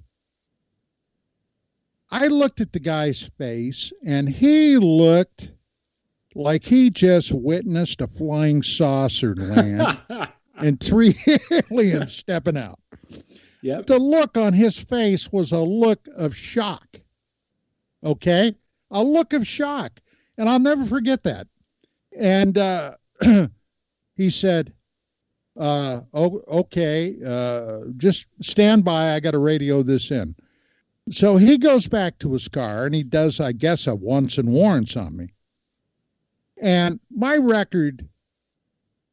I looked at the guy's face, and he looked like he just witnessed a flying saucer land and 3 aliens stepping out. Yep. The look on his face was a look of shock. Okay? A look of shock. And I'll never forget that. And he said, okay, just stand by. I got to radio this in. So he goes back to his car, and he does, I guess, a once and warrants on me. And my record,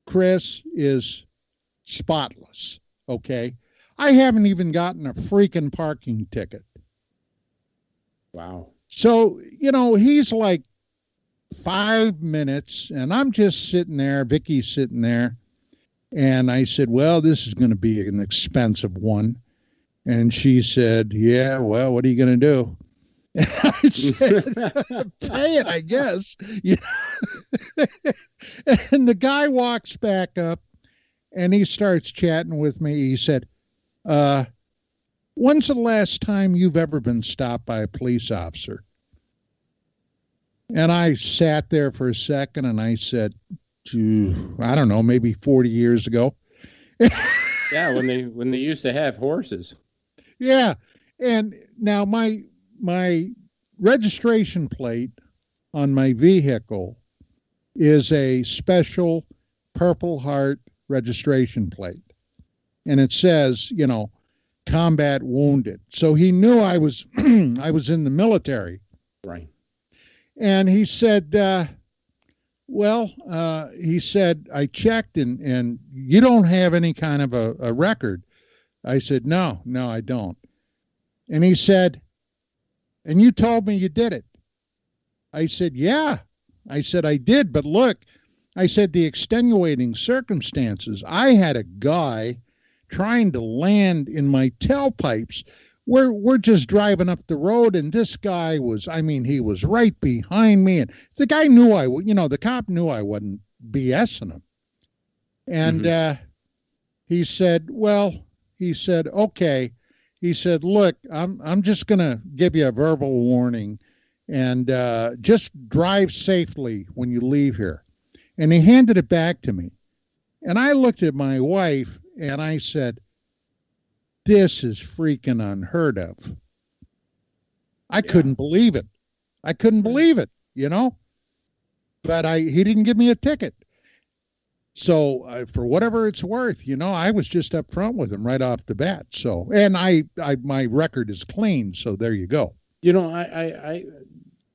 Chris, is spotless. Okay? I haven't even gotten a freaking parking ticket. Wow. So, he's like 5 minutes, and I'm just sitting there. Vicky's sitting there. And I said, well, this is going to be an expensive one. And she said, yeah, well, what are you going to do? And I said, pay it, I guess. And the guy walks back up, and he starts chatting with me. He said, when's the last time you've ever been stopped by a police officer? And I sat there for a second, and I said, I don't know, maybe 40 years ago. Yeah, when they used to have horses. Yeah. And now my registration plate on my vehicle is a special Purple Heart registration plate. And it says, combat wounded. So he knew I was I was in the military. Right. And he said, he said, I checked and you don't have any kind of a record. I said, no, I don't. And he said, and you told me you did it. I said, yeah. I said, I did. But look, I said, the extenuating circumstances. I had a guy trying to land in my tailpipes. We're just driving up the road, and this guy was, he was right behind me. And the guy knew the cop knew I wasn't BSing him. And he said, okay. He said, look, I'm just going to give you a verbal warning, and just drive safely when you leave here. And he handed it back to me. And I looked at my wife, and I said, this is freaking unheard of. I couldn't believe it. But he didn't give me a ticket. So for whatever it's worth, I was just up front with him right off the bat. So, and I my record is clean. So there you go. I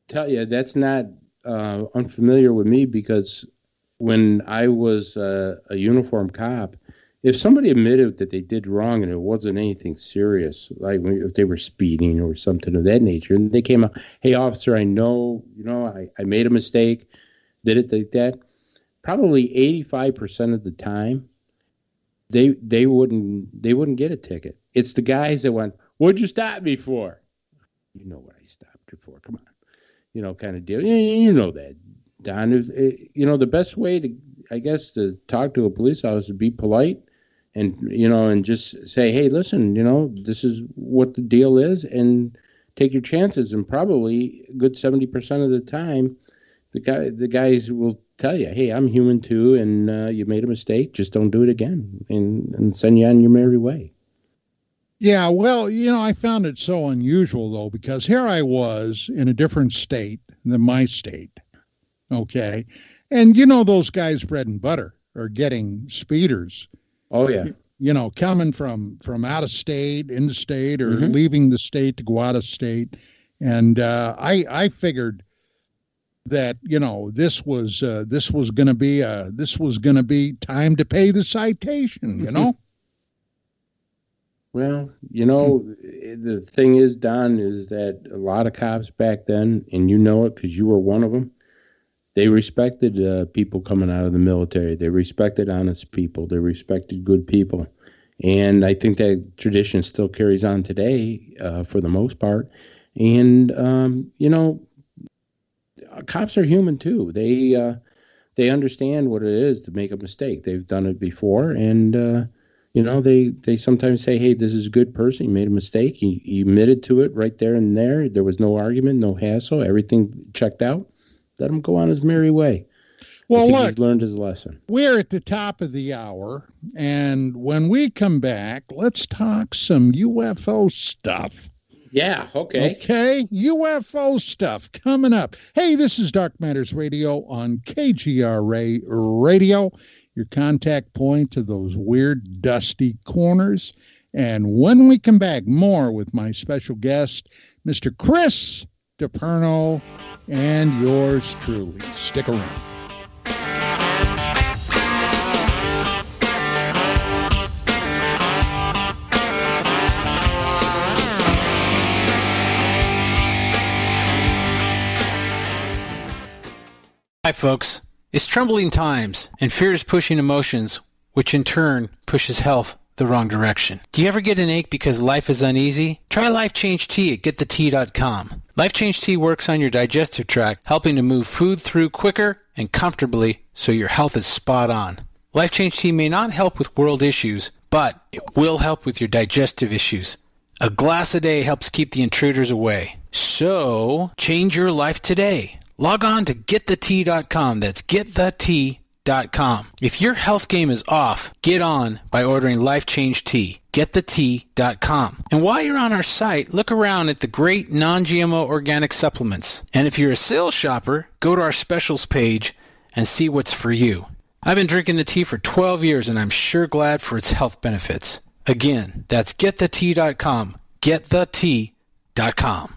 tell you, that's not unfamiliar with me, because when I was a uniformed cop, if somebody admitted that they did wrong and it wasn't anything serious, like if they were speeding or something of that nature, and they came out, hey, officer, I know, I made a mistake, did it like that, probably 85% of the time, they wouldn't get a ticket. It's the guys that went, what'd you stop me for? You know what I stopped you for. Come on. Kind of deal. You know that, Don. The best way to talk to a police officer, be polite and just say, hey, listen, this is what the deal is, and take your chances. And probably a good 70% of the time, the guys will tell you, hey, I'm human too, and you made a mistake. Just don't do it again, and send you on your merry way. Yeah, well, I found it so unusual, though, because here I was in a different state than my state, okay? And, those guys, bread and butter, are getting speeders. Oh, yeah. Coming from out of state, into state, or leaving the state to go out of state. And I figured that, this was going to be time to pay the citation, Well, the thing is, Don, is that a lot of cops back then, and it because you were one of them, they respected people coming out of the military. They respected honest people. They respected good people. And I think that tradition still carries on today for the most part. And, cops are human too. They understand what it is to make a mistake. They've done it before, and they sometimes say, hey, this is a good person. He made a mistake. He admitted to it right there and there. There was no argument, no hassle. Everything checked out. Let him go on his merry way. Well, look, he's learned his lesson. We're at the top of the hour, and when we come back, let's talk some UFO stuff. Yeah, okay. Okay, UFO stuff coming up. Hey, this is Dark Matters Radio on KGRA Radio, your contact point to those weird, dusty corners. And when we come back, more with my special guest, Mr. Chris DePerno, and yours truly. Stick around. Hi, folks. It's troubling times, and fear is pushing emotions, which in turn pushes health the wrong direction. Do you ever get an ache because life is uneasy? Try Life Change Tea at GetTheTea.com. Life Change Tea works on your digestive tract, helping to move food through quicker and comfortably so your health is spot on. Life Change Tea may not help with world issues, but it will help with your digestive issues. A glass a day helps keep the intruders away. So, change your life today. Log on to GetTheTea.com. That's GetTheTea.com. If your health game is off, get on by ordering Life Change Tea. GetTheTea.com. And while you're on our site, look around at the great non-GMO organic supplements. And if you're a sales shopper, go to our specials page and see what's for you. I've been drinking the tea for 12 years, and I'm sure glad for its health benefits. Again, that's GetTheTea.com. GetTheTea.com.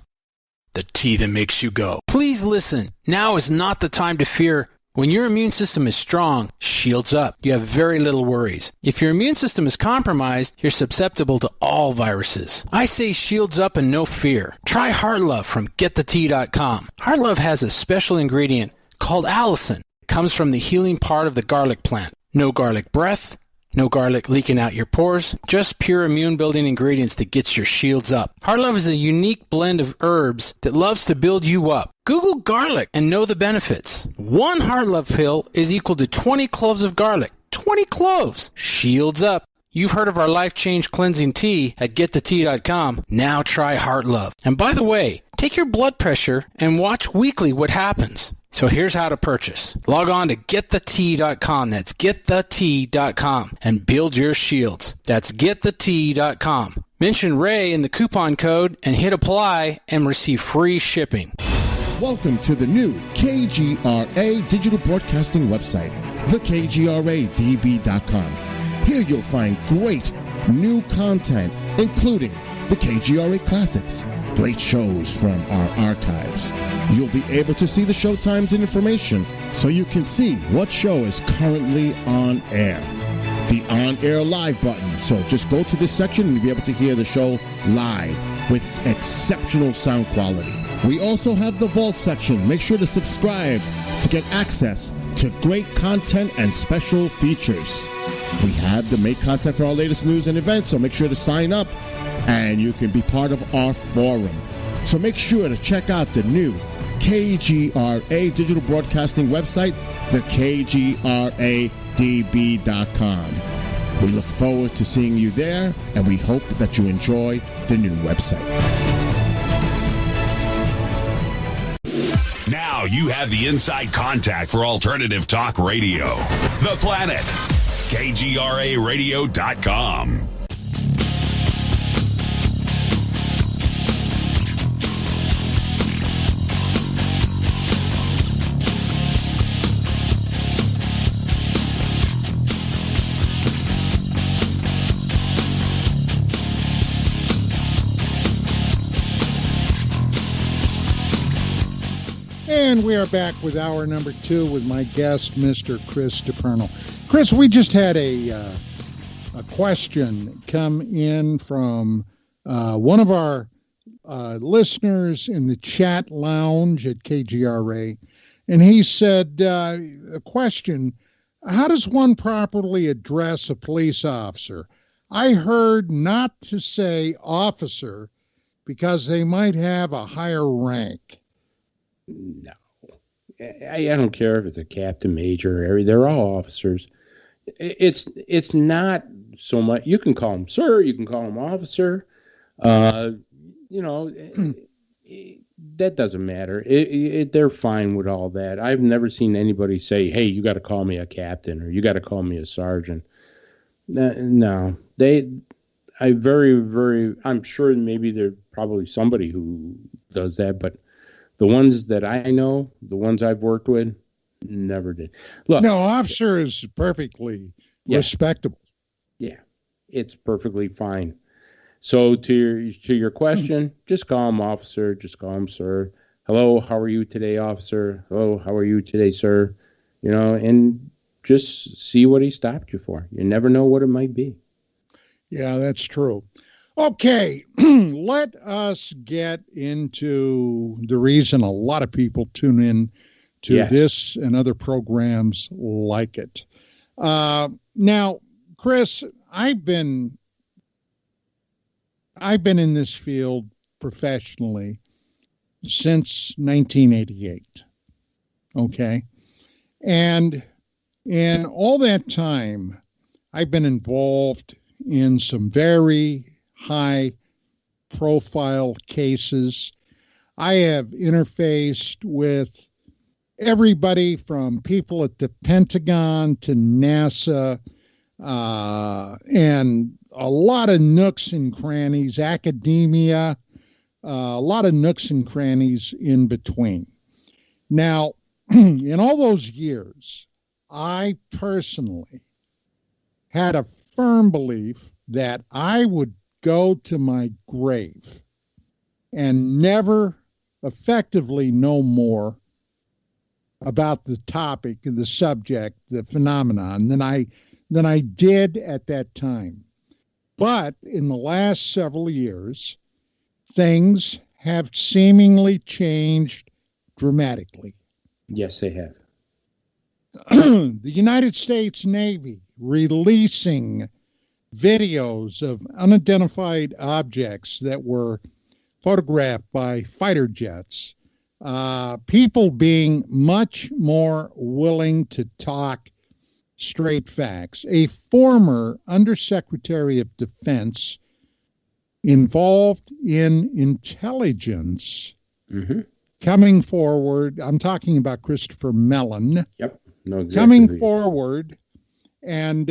The tea that makes you go. Please listen. Now is not the time to fear. When your immune system is strong, shields up. You have very little worries. If your immune system is compromised, you're susceptible to all viruses. I say shields up and no fear. Try Heart Love from GetTheTea.com. Heart Love has a special ingredient called allicin. It comes from the healing part of the garlic plant. No garlic breath. No garlic leaking out your pores, just pure immune-building ingredients that gets your shields up. Heart Love is a unique blend of herbs that loves to build you up. Google garlic and know the benefits. One Heart Love pill is equal to 20 cloves of garlic. 20 cloves! Shields up. You've heard of our Life Change Cleansing Tea at GetTheTea.com. Now try Heart Love. And by the way, take your blood pressure and watch weekly what happens. So here's how to purchase. Log on to GetTheTea.com. That's GetTheTea.com. And build your shields. That's GetTheTea.com. Mention Ray in the coupon code and hit apply and receive free shipping. Welcome to the new KGRA digital broadcasting website. thekgradb.com. Here you'll find great new content, including the KGRA Classics, great shows from our archives. You'll be able to see the show times and information so you can see what show is currently on air. The on-air live button. So just go to this section and you'll be able to hear the show live with exceptional sound quality. We also have the Vault section. Make sure to subscribe to get access to great content and special features. We have the make content for our latest news and events, so make sure to sign up and you can be part of our forum. So make sure to check out the new KGRA digital broadcasting website, thekgradb.com. We look forward to seeing you there, and we hope that you enjoy the new website. Now you have the inside contact for alternative talk radio. The Planet. KGRARadio.com. And we are back with hour number 2 with my guest, Mr. Chris DePerno. Chris, we just had a question come in from one of our listeners in the chat lounge at KGRA, and he said, a question, how does one properly address a police officer? I heard not to say officer because they might have a higher rank. No, I don't care if it's a captain, major, they're all officers. It's not so much. You can call him sir, you can call him officer. That doesn't matter. They're fine with all that. I've never seen anybody say, "Hey, you got to call me a captain," or "You got to call me a sergeant." No, I'm sure maybe there's probably somebody who does that, but the ones that I know, the ones I've worked with, never did. Look, no, officer is perfectly respectable. Yeah, it's perfectly fine. So to your question, just call him officer, just call him sir. Hello, how are you today, officer? Hello, how are you today, sir? And just see what he stopped you for. You never know what it might be. Yeah, that's true. Okay, let us get into the reason a lot of people tune in to this and other programs like it. Now, Chris, I've been in this field professionally since 1988. Okay, and in all that time, I've been involved in some very high profile cases. I have interfaced with everybody from people at the Pentagon to NASA, and a lot of nooks and crannies, academia, a lot of nooks and crannies in between. Now, in all those years, I personally had a firm belief that I would go to my grave and never effectively know more about the topic, the subject, the phenomenon than I did at that time. But in the last several years, things have seemingly changed dramatically. Yes, they have. The United States Navy releasing videos of unidentified objects that were photographed by fighter jets. People being much more willing to talk straight facts. A former Undersecretary of Defense involved in intelligence coming forward. I'm talking about Christopher Mellon. Yep. No, exactly. Coming forward and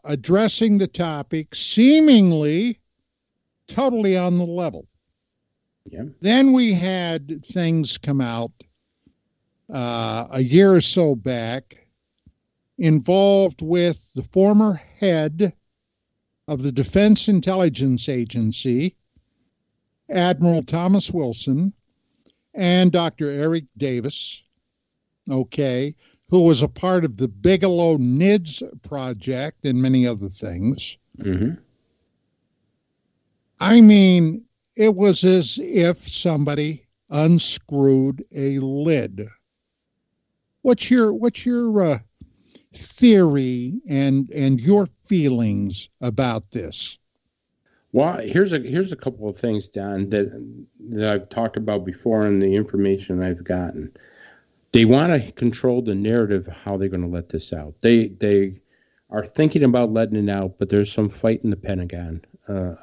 addressing the topic seemingly totally on the level. Yeah. Then we had things come out a year or so back involved with the former head of the Defense Intelligence Agency, Admiral Thomas Wilson, and Dr. Eric Davis, okay, who was a part of the Bigelow NIDS project and many other things. Mm-hmm. I mean, it was as if somebody unscrewed a lid. What's your theory and your feelings about this? Well, here's a couple of things, Don, that I've talked about before and the information I've gotten. They want to control the narrative of how they're going to let this out. They are thinking about letting it out, but there's some fight in the Pentagon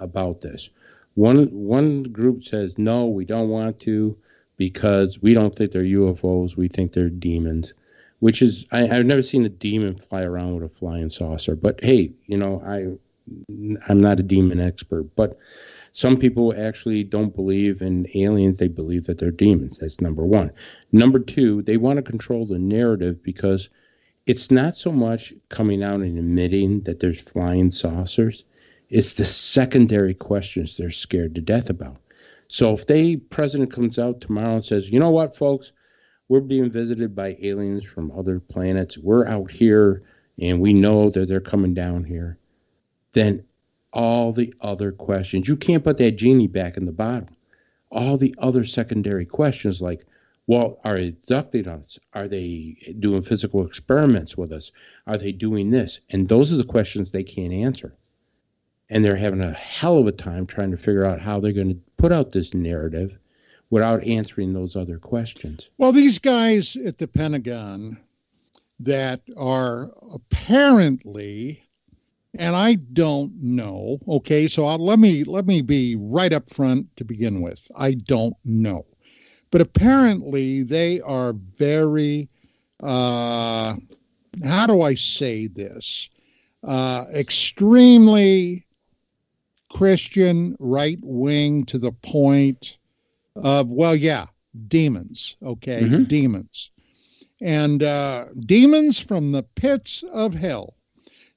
about this. One group says, no, we don't want to because we don't think they're UFOs. We think they're demons, which is, I've never seen a demon fly around with a flying saucer. But hey, I'm not a demon expert, but some people actually don't believe in aliens. They believe that they're demons. That's number one. Number two, they want to control the narrative because it's not so much coming out and admitting that there's flying saucers. It's the secondary questions they're scared to death about. So if president comes out tomorrow and says, you know what, folks, we're being visited by aliens from other planets. We're out here and we know that they're coming down here. Then all the other questions, you can't put that genie back in the bottle. All the other secondary questions like, well, are they abducting us? Are they doing physical experiments with us? Are they doing this? And those are the questions they can't answer. And they're having a hell of a time trying to figure out how they're going to put out this narrative without answering those other questions. Well, these guys at the Pentagon that are apparently, and I don't know, okay, so let me be right up front to begin with. I don't know. But apparently they are very, how do I say this? Extremely Christian, right wing to the point of, well, yeah, demons, okay, Mm-hmm. demons. And demons from the pits of hell.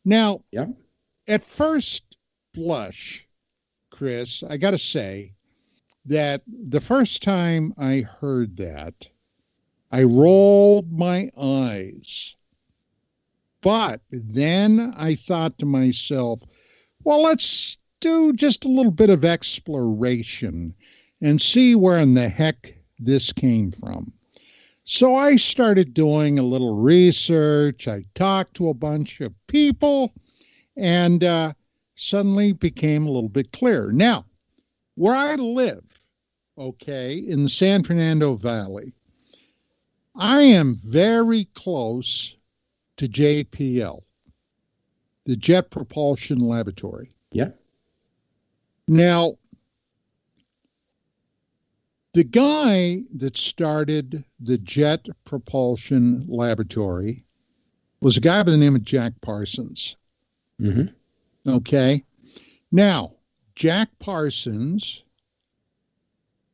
Now, yeah. At first blush, Chris, I got to say that the first time I heard that, I rolled my eyes. But then I thought to myself, well, let's do just a little bit of exploration and see where in the heck this came from. So I started doing a little research. I talked to a bunch of people and suddenly became a little bit clearer. Now, where I live, okay, in the San Fernando Valley, I am very close to JPL, the Jet Propulsion Laboratory. Yeah. Now, the guy that started the Jet Propulsion Laboratory was a guy by the name of Jack Parsons. Mm-hmm. Okay. Now, Jack Parsons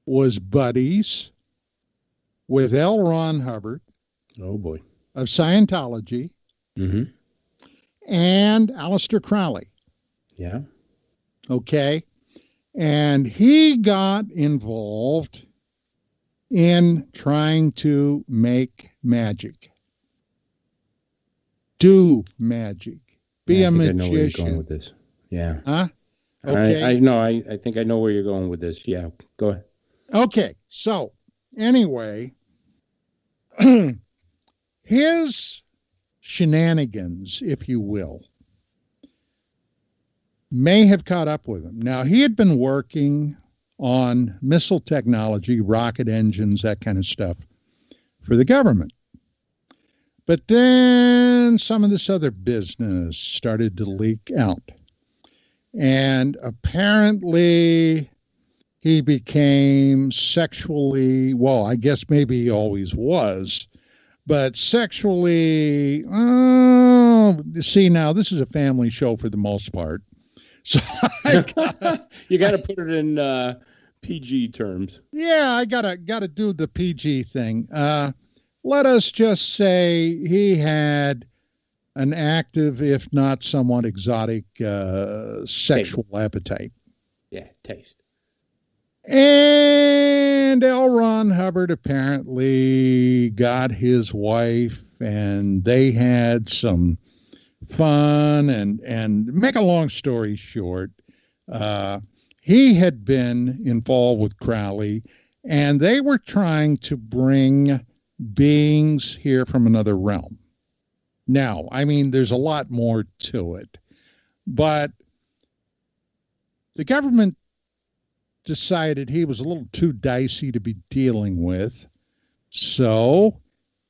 was buddies with L. Ron Hubbard. Oh, boy. Of Scientology. Mm-hmm. And Aleister Crowley. Yeah. Okay. And he got involved in trying to make magic. Do magic. Be a magician. I know where you're going with this. Yeah. Huh? Okay. I know. I think I know where you're going with this. Yeah. Go ahead. Okay. So, anyway, his shenanigans, if you will, may have caught up with him. Now, he had been working on missile technology, rocket engines, that kind of stuff for the government. But then some of this other business started to leak out. And apparently he became sexually, well, I guess maybe he always was, but sexually, see, now this is a family show for the most part. So you got to put it in PG terms. Yeah, I gotta do the PG thing. Let us just say he had an active, if not somewhat exotic, sexual appetite. Yeah, taste. And L. Ron Hubbard apparently got his wife, and they had some fun. And make a long story short, he had been involved with Crowley, and they were trying to bring beings here from another realm. Now, I mean, there's a lot more to it, but the government decided he was a little too dicey to be dealing with. So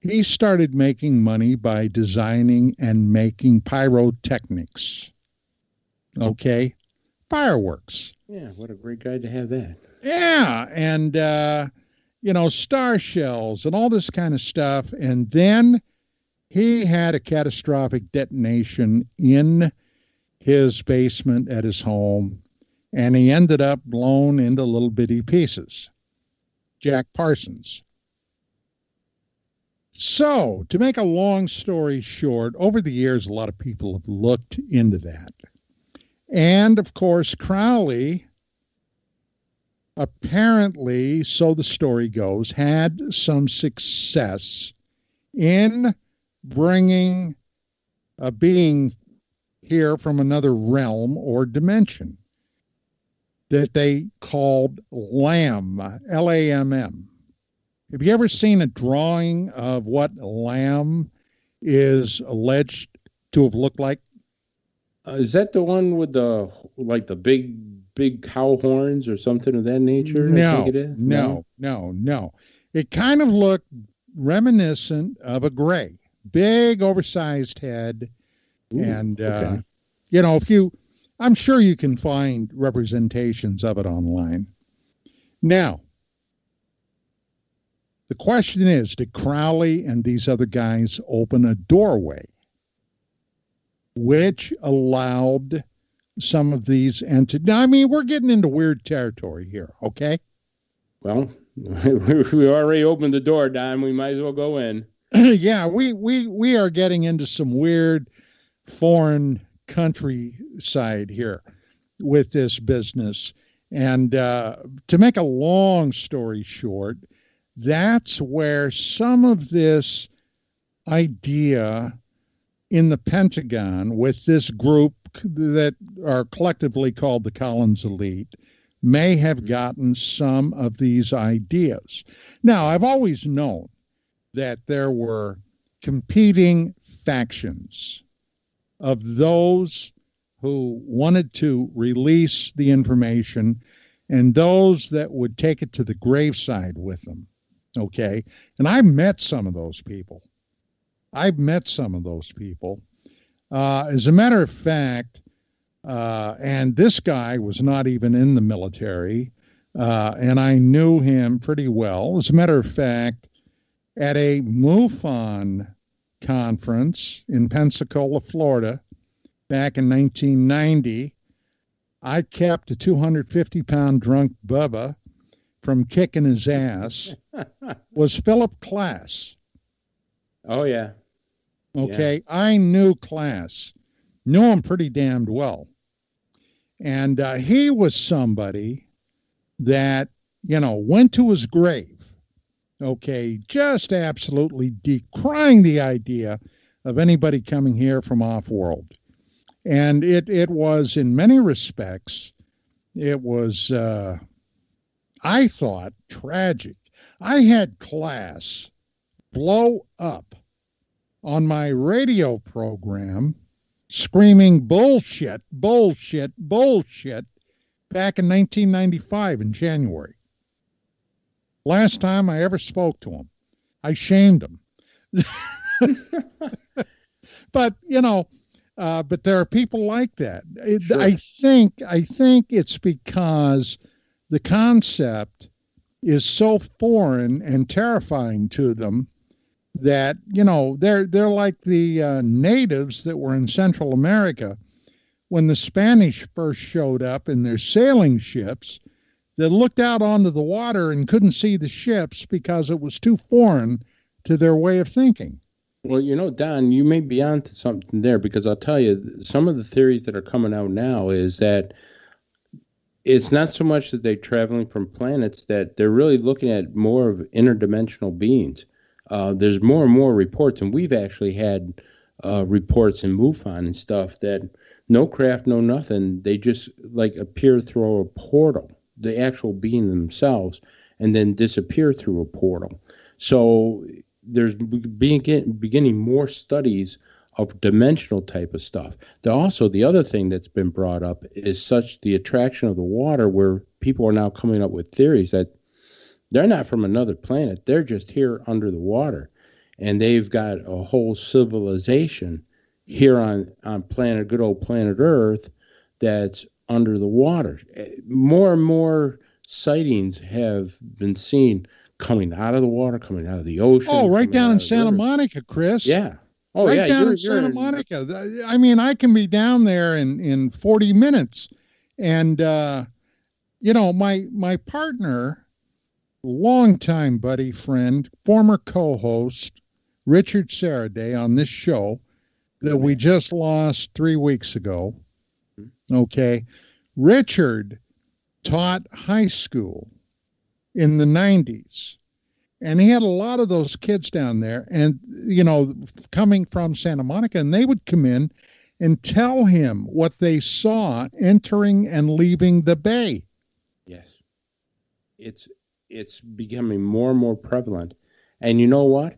he started making money by designing and making pyrotechnics. Okay? Fireworks. Yeah, what a great guy to have that. Yeah, and, star shells and all this kind of stuff. And then he had a catastrophic detonation in his basement at his home, and he ended up blown into little bitty pieces. Jack Parsons. So, to make a long story short, over the years, a lot of people have looked into that. And, of course, Crowley apparently, so the story goes, had some success in bringing a being here from another realm or dimension that they called Lamb, Lamm. Have you ever seen a drawing of what Lamb is alleged to have looked like? Is that the one with the big cow horns or something of that nature? No. It kind of looked reminiscent of a gray, big oversized head. Ooh, and, okay. I'm sure you can find representations of it online. Now, the question is, did Crowley and these other guys open a doorway which allowed some of these entities? I mean, we're getting into weird territory here, okay? Well, we already opened the door, Don. We might as well go in. Yeah, we are getting into some weird foreign countryside here with this business. And to make a long story short, that's where some of this idea in the Pentagon with this group that are collectively called the Collins Elite may have gotten some of these ideas. Now, I've always known that there were competing factions of those who wanted to release the information and those that would take it to the graveside with them. Okay. And I met some of those people. As a matter of fact, and this guy was not even in the military, and I knew him pretty well. As a matter of fact, at a MUFON conference in Pensacola, Florida, back in 1990, I kept a 250-pound drunk Bubba from kicking his ass, was Philip Klass. Oh, yeah. Okay, yeah. I knew Klass. Knew him pretty damned well. And he was somebody that, went to his grave, okay, just absolutely decrying the idea of anybody coming here from off-world. And it was, in many respects, it was, I thought, tragic. I had Klass blow up on my radio program screaming bullshit, bullshit, bullshit back in 1995 in January. Last time I ever spoke to him. I shamed him. But, but there are people like that. Sure. I think it's because the concept is so foreign and terrifying to them that, they're like the natives that were in Central America when the Spanish first showed up in their sailing ships that looked out onto the water and couldn't see the ships because it was too foreign to their way of thinking. Well, Don, you may be onto something there, because I'll tell you, some of the theories that are coming out now is that it's not so much that they're traveling from planets, that they're really looking at more of interdimensional beings. There's more and more reports, and we've actually had reports in MUFON and stuff that no craft, no nothing. They just like appear through a portal, the actual being themselves, and then disappear through a portal. So there's beginning more studies of dimensional type of stuff. Also, the other thing that's been brought up is such the attraction of the water, where people are now coming up with theories that they're not from another planet. They're just here under the water. And they've got a whole civilization here on good old planet Earth that's under the water. More and more sightings have been seen coming out of the water, coming out of the ocean. Oh, right down in Santa Monica, Chris. Yeah. Oh, right yeah, down in Santa Monica. I mean, I can be down there in 40 minutes. And, my partner, longtime buddy, friend, former co-host, Richard Saraday on this show that we just lost 3 weeks ago. Okay. Richard taught high school in the 90s. And he had a lot of those kids down there, and, coming from Santa Monica, and they would come in and tell him what they saw entering and leaving the bay. Yes. It's becoming more and more prevalent. And you know what?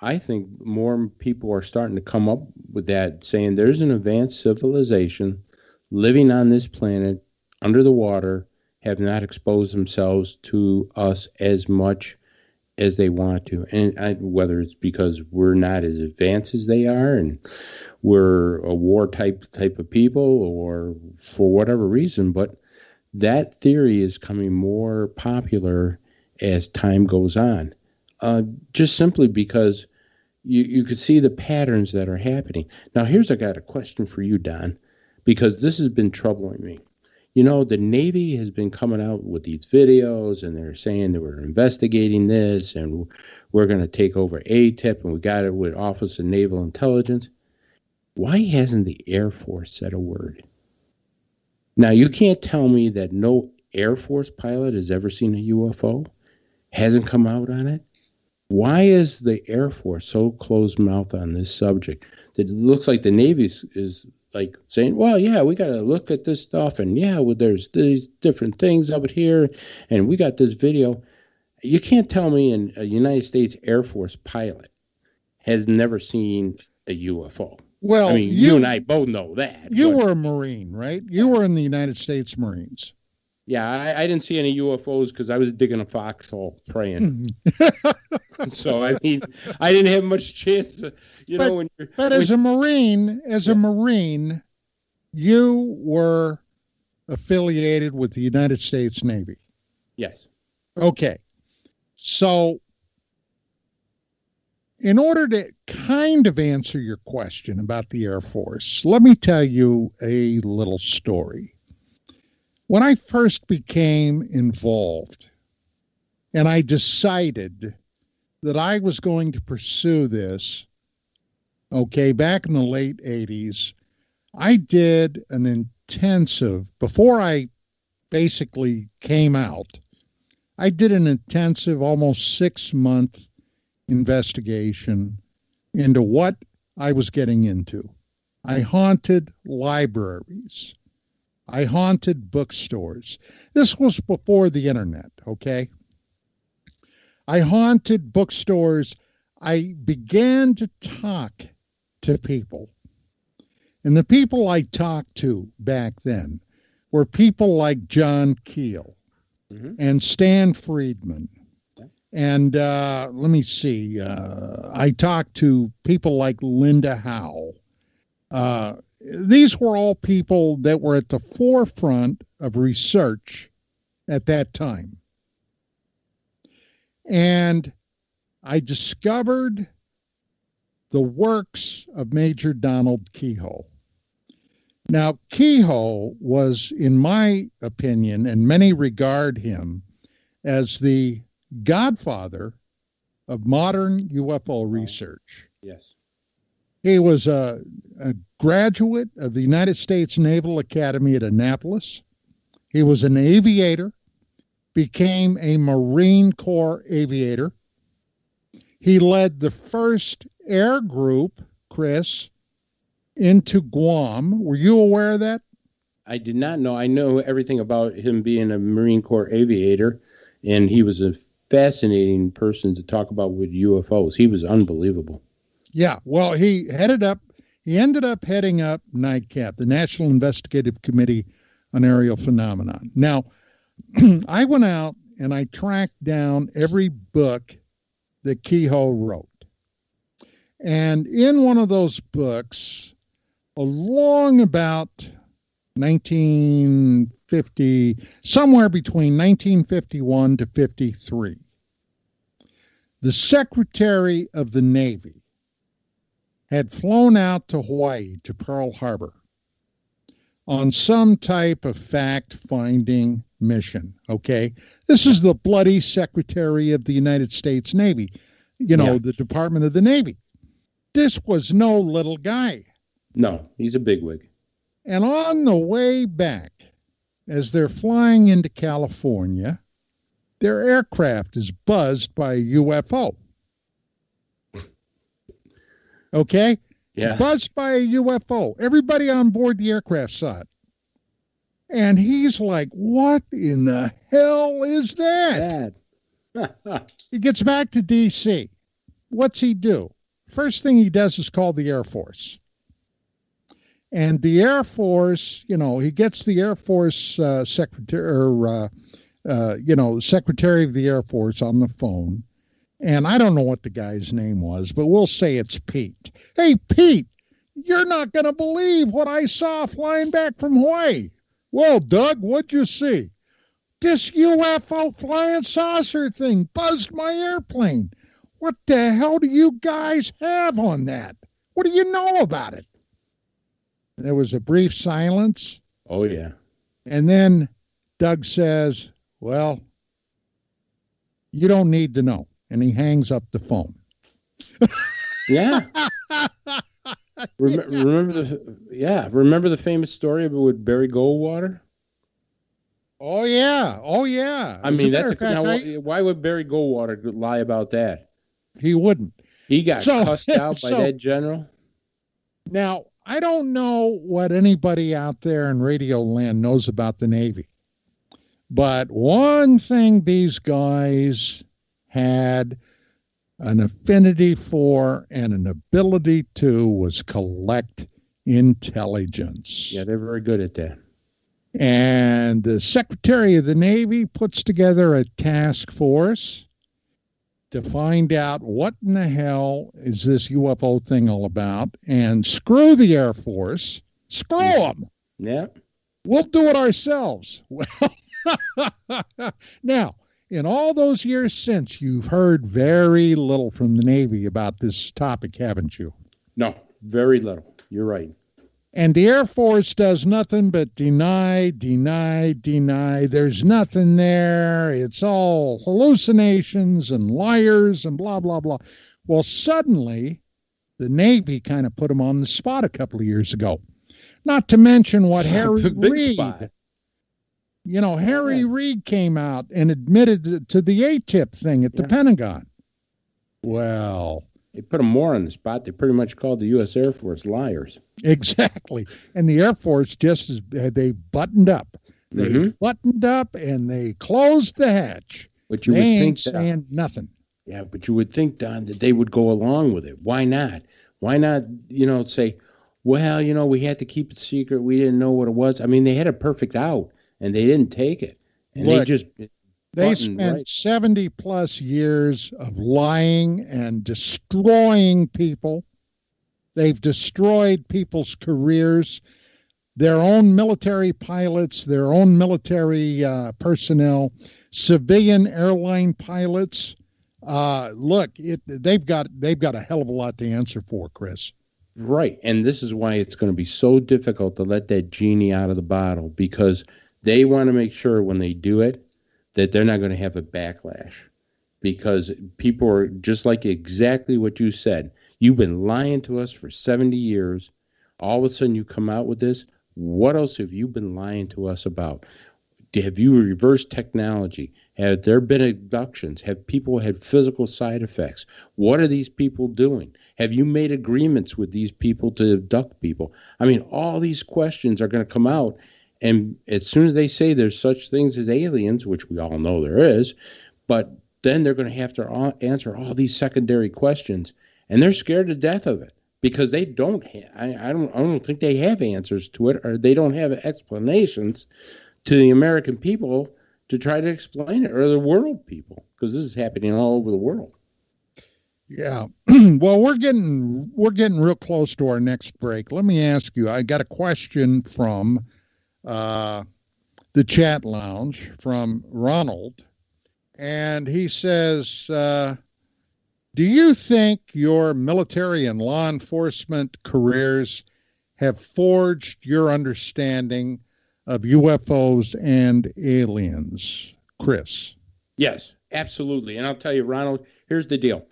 I think more people are starting to come up with that, saying there's an advanced civilization living on this planet under the water, have not exposed themselves to us as much as they want to. And whether it's because we're not as advanced as they are and we're a war type of people, or for whatever reason, but that theory is coming more popular as time goes on. Just simply because you could see the patterns that are happening. Now, I got a question for you, Don, because this has been troubling me. The Navy has been coming out with these videos, and they're saying that we're investigating this, and we're going to take over ATIP, and we got it with Office of Naval Intelligence. Why hasn't the Air Force said a word? Now, you can't tell me that no Air Force pilot has ever seen a UFO, hasn't come out on it. Why is the Air Force so closed-mouthed on this subject? That it looks like the Navy is like saying, well, yeah, we got to look at this stuff, and there's these different things up here, and we got this video. You can't tell me a United States Air Force pilot has never seen a UFO. Well, I mean, you and I both know that. You were a Marine, right? You were in the United States Marines. Yeah, I didn't see any UFOs because I was digging a foxhole praying. So, I mean, I didn't have much chance to, But as a Marine, you were affiliated with the United States Navy. Yes. Okay. So, in order to kind of answer your question about the Air Force, let me tell you a little story. When I first became involved and I decided that I was going to pursue this, okay, back in the late 80s, I did an intensive, before I basically came out, I did an intensive, almost 6-month investigation into what I was getting into. I haunted libraries. I haunted bookstores. This was before the internet, okay? I haunted bookstores. I began to talk to people. And the people I talked to back then were people like John Keel and Stan Friedman. And let me see. I talked to people like Linda Howe. These were all people that were at the forefront of research at that time. And I discovered the works of Major Donald Keyhoe. Now, Keyhoe was, in my opinion, and many regard him as the godfather of modern UFO research. Yes. He was a graduate of the United States Naval Academy at Annapolis. He was an aviator, became a Marine Corps aviator. He led the first air group, Chris, into Guam. Were you aware of that? I did not know. I know everything about him being a Marine Corps aviator, and he was a fascinating person to talk about with UFOs. He was unbelievable. Yeah, well, he ended up heading up NICAP, the National Investigative Committee on Aerial Phenomenon. Now, I went out and I tracked down every book that Kehoe wrote. And in one of those books, along about 1950, somewhere between 1951 to 53, the Secretary of the Navy had flown out to Hawaii, to Pearl Harbor, on some type of fact-finding mission, okay? This is the bloody Secretary of the United States Navy, the Department of the Navy. This was no little guy. No, he's a bigwig. And on the way back, as they're flying into California, their aircraft is buzzed by a UFO. Okay? Yeah. Buzzed by a UFO. Everybody on board the aircraft saw it. And he's like, what in the hell is that? He gets back to D.C. What's he do? First thing he does is call the Air Force. And the Air Force, he gets the Air Force secretary, Secretary of the Air Force on the phone. And I don't know what the guy's name was, but we'll say it's Pete. Hey, Pete, you're not going to believe what I saw flying back from Hawaii. Well, Doug, what'd you see? This UFO flying saucer thing buzzed my airplane. What the hell do you guys have on that? What do you know about it? There was a brief silence. Oh, yeah. And then Doug says, well, you don't need to know. And he hangs up the phone. Yeah. Remember the famous story with Barry Goldwater? Oh yeah. I mean, why would Barry Goldwater lie about that? He wouldn't. He got cussed out by that general. Now, I don't know what anybody out there in Radio Land knows about the Navy, but one thing these guys had an affinity for and an ability to was collect intelligence. Yeah, they're very good at that. And the Secretary of the Navy puts together a task force to find out what in the hell is this UFO thing all about, and screw the Air Force. Screw them. Yeah. We'll do it ourselves. Well, now, in all those years since, you've heard very little from the Navy about this topic, haven't you? No, very little. You're right. And the Air Force does nothing but deny. There's nothing there. It's all hallucinations and liars and blah, blah, blah. Well, suddenly, the Navy kind of put them on the spot a couple of years ago. Not to mention what Harry Reid... Harry Reid came out and admitted to the ATIP thing at the Pentagon. Well, they put them more on the spot. They pretty much called the U.S. Air Force liars. Exactly. And the Air Force they buttoned up. They buttoned up and they closed the hatch. But you would think saying nothing. Yeah, but you would think, Don, that they would go along with it. Why not? Why not, say, well, we had to keep it secret. We didn't know what it was. I mean, they had a perfect out. And they didn't take it. And look, they spent 70 plus years of lying and destroying people. They've destroyed people's careers, their own military pilots, their own military personnel, civilian airline pilots. They've got a hell of a lot to answer for, Chris. Right. And this is why it's going to be so difficult to let that genie out of the bottle, because they want to make sure when they do it that they're not going to have a backlash, because people are just like exactly what you said. You've been lying to us for 70 years. All of a sudden you come out with this. What else have you been lying to us about? Have you reversed technology? Have there been abductions? Have people had physical side effects? What are these people doing? Have you made agreements with these people to abduct people? I mean, all these questions are going to come out. And as soon as they say there's such things as aliens, which we all know there is, but then they're going to have to answer all these secondary questions. And they're scared to death of it because they don't I don't think they have answers to it, or they don't have explanations to the American people to try to explain it, or the world people, because this is happening all over the world. Yeah. Well, we're getting real close to our next break. Let me ask you, I got a question from the chat lounge from Ronald, and he says, do you think your military and law enforcement careers have forged your understanding of UFOs and aliens? Chris. Yes, absolutely. And I'll tell you, Ronald, here's the deal.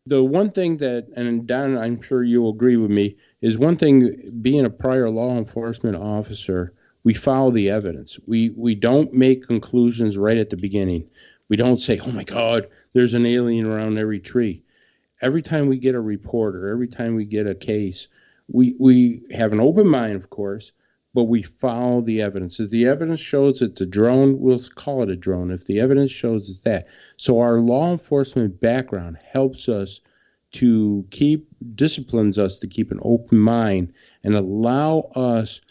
The one thing that, and Don, I'm sure you'll agree with me, is one thing, being a prior law enforcement officer, we follow the evidence. We don't make conclusions right at the beginning. We don't say, oh my God, there's an alien around every tree. Every time we get a report or every time we get a case, we have an open mind, of course, but we follow the evidence. If the evidence shows it's a drone, we'll call it a drone. If the evidence shows it's that. So our law enforcement background helps us to disciplines us to keep an open mind and allow us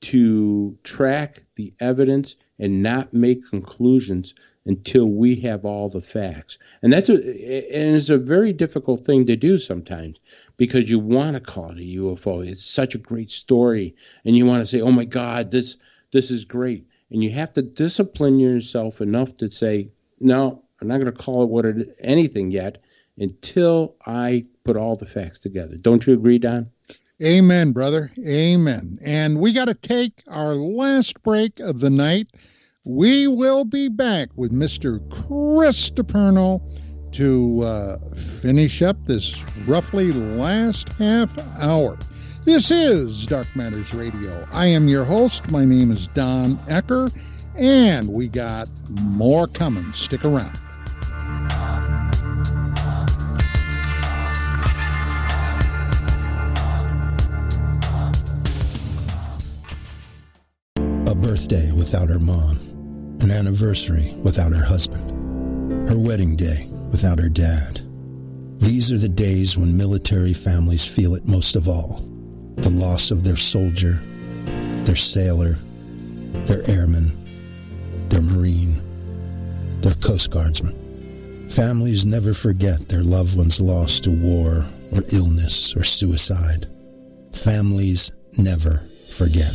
to track the evidence and not make conclusions until we have all the facts. And it's a very difficult thing to do sometimes, because you want to call it a UFO. It's such a great story, and you want to say, oh my God, this is great. And you have to discipline yourself enough to say, no, I'm not going to call it anything yet until I put all the facts together. Don't you agree, Don? Amen, brother. Amen. And we got to take our last break of the night. We will be back with Mr. Chris DePerno to finish up this roughly last half hour. This is Dark Matters Radio. I am your host. My name is Don Ecker, and we got more coming. Stick around. A birthday without her mom. An anniversary without her husband. Her wedding day without her dad. These are the days when military families feel it most of all. The loss of their soldier, their sailor, their airman, their Marine, their Coast Guardsman. Families never forget their loved ones lost to war or illness or suicide. Families never forget,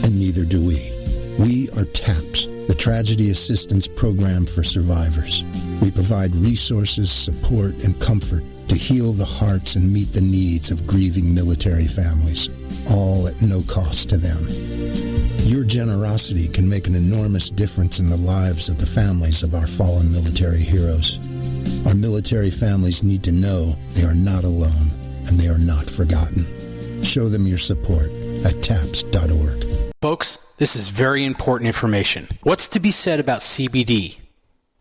and neither do we. We are TAPS, the Tragedy Assistance Program for Survivors. We provide resources, support, and comfort to heal the hearts and meet the needs of grieving military families, all at no cost to them. Your generosity can make an enormous difference in the lives of the families of our fallen military heroes. Our military families need to know they are not alone and they are not forgotten. Show them your support at TAPS.org. Folks, this is very important information. What's to be said about CBD?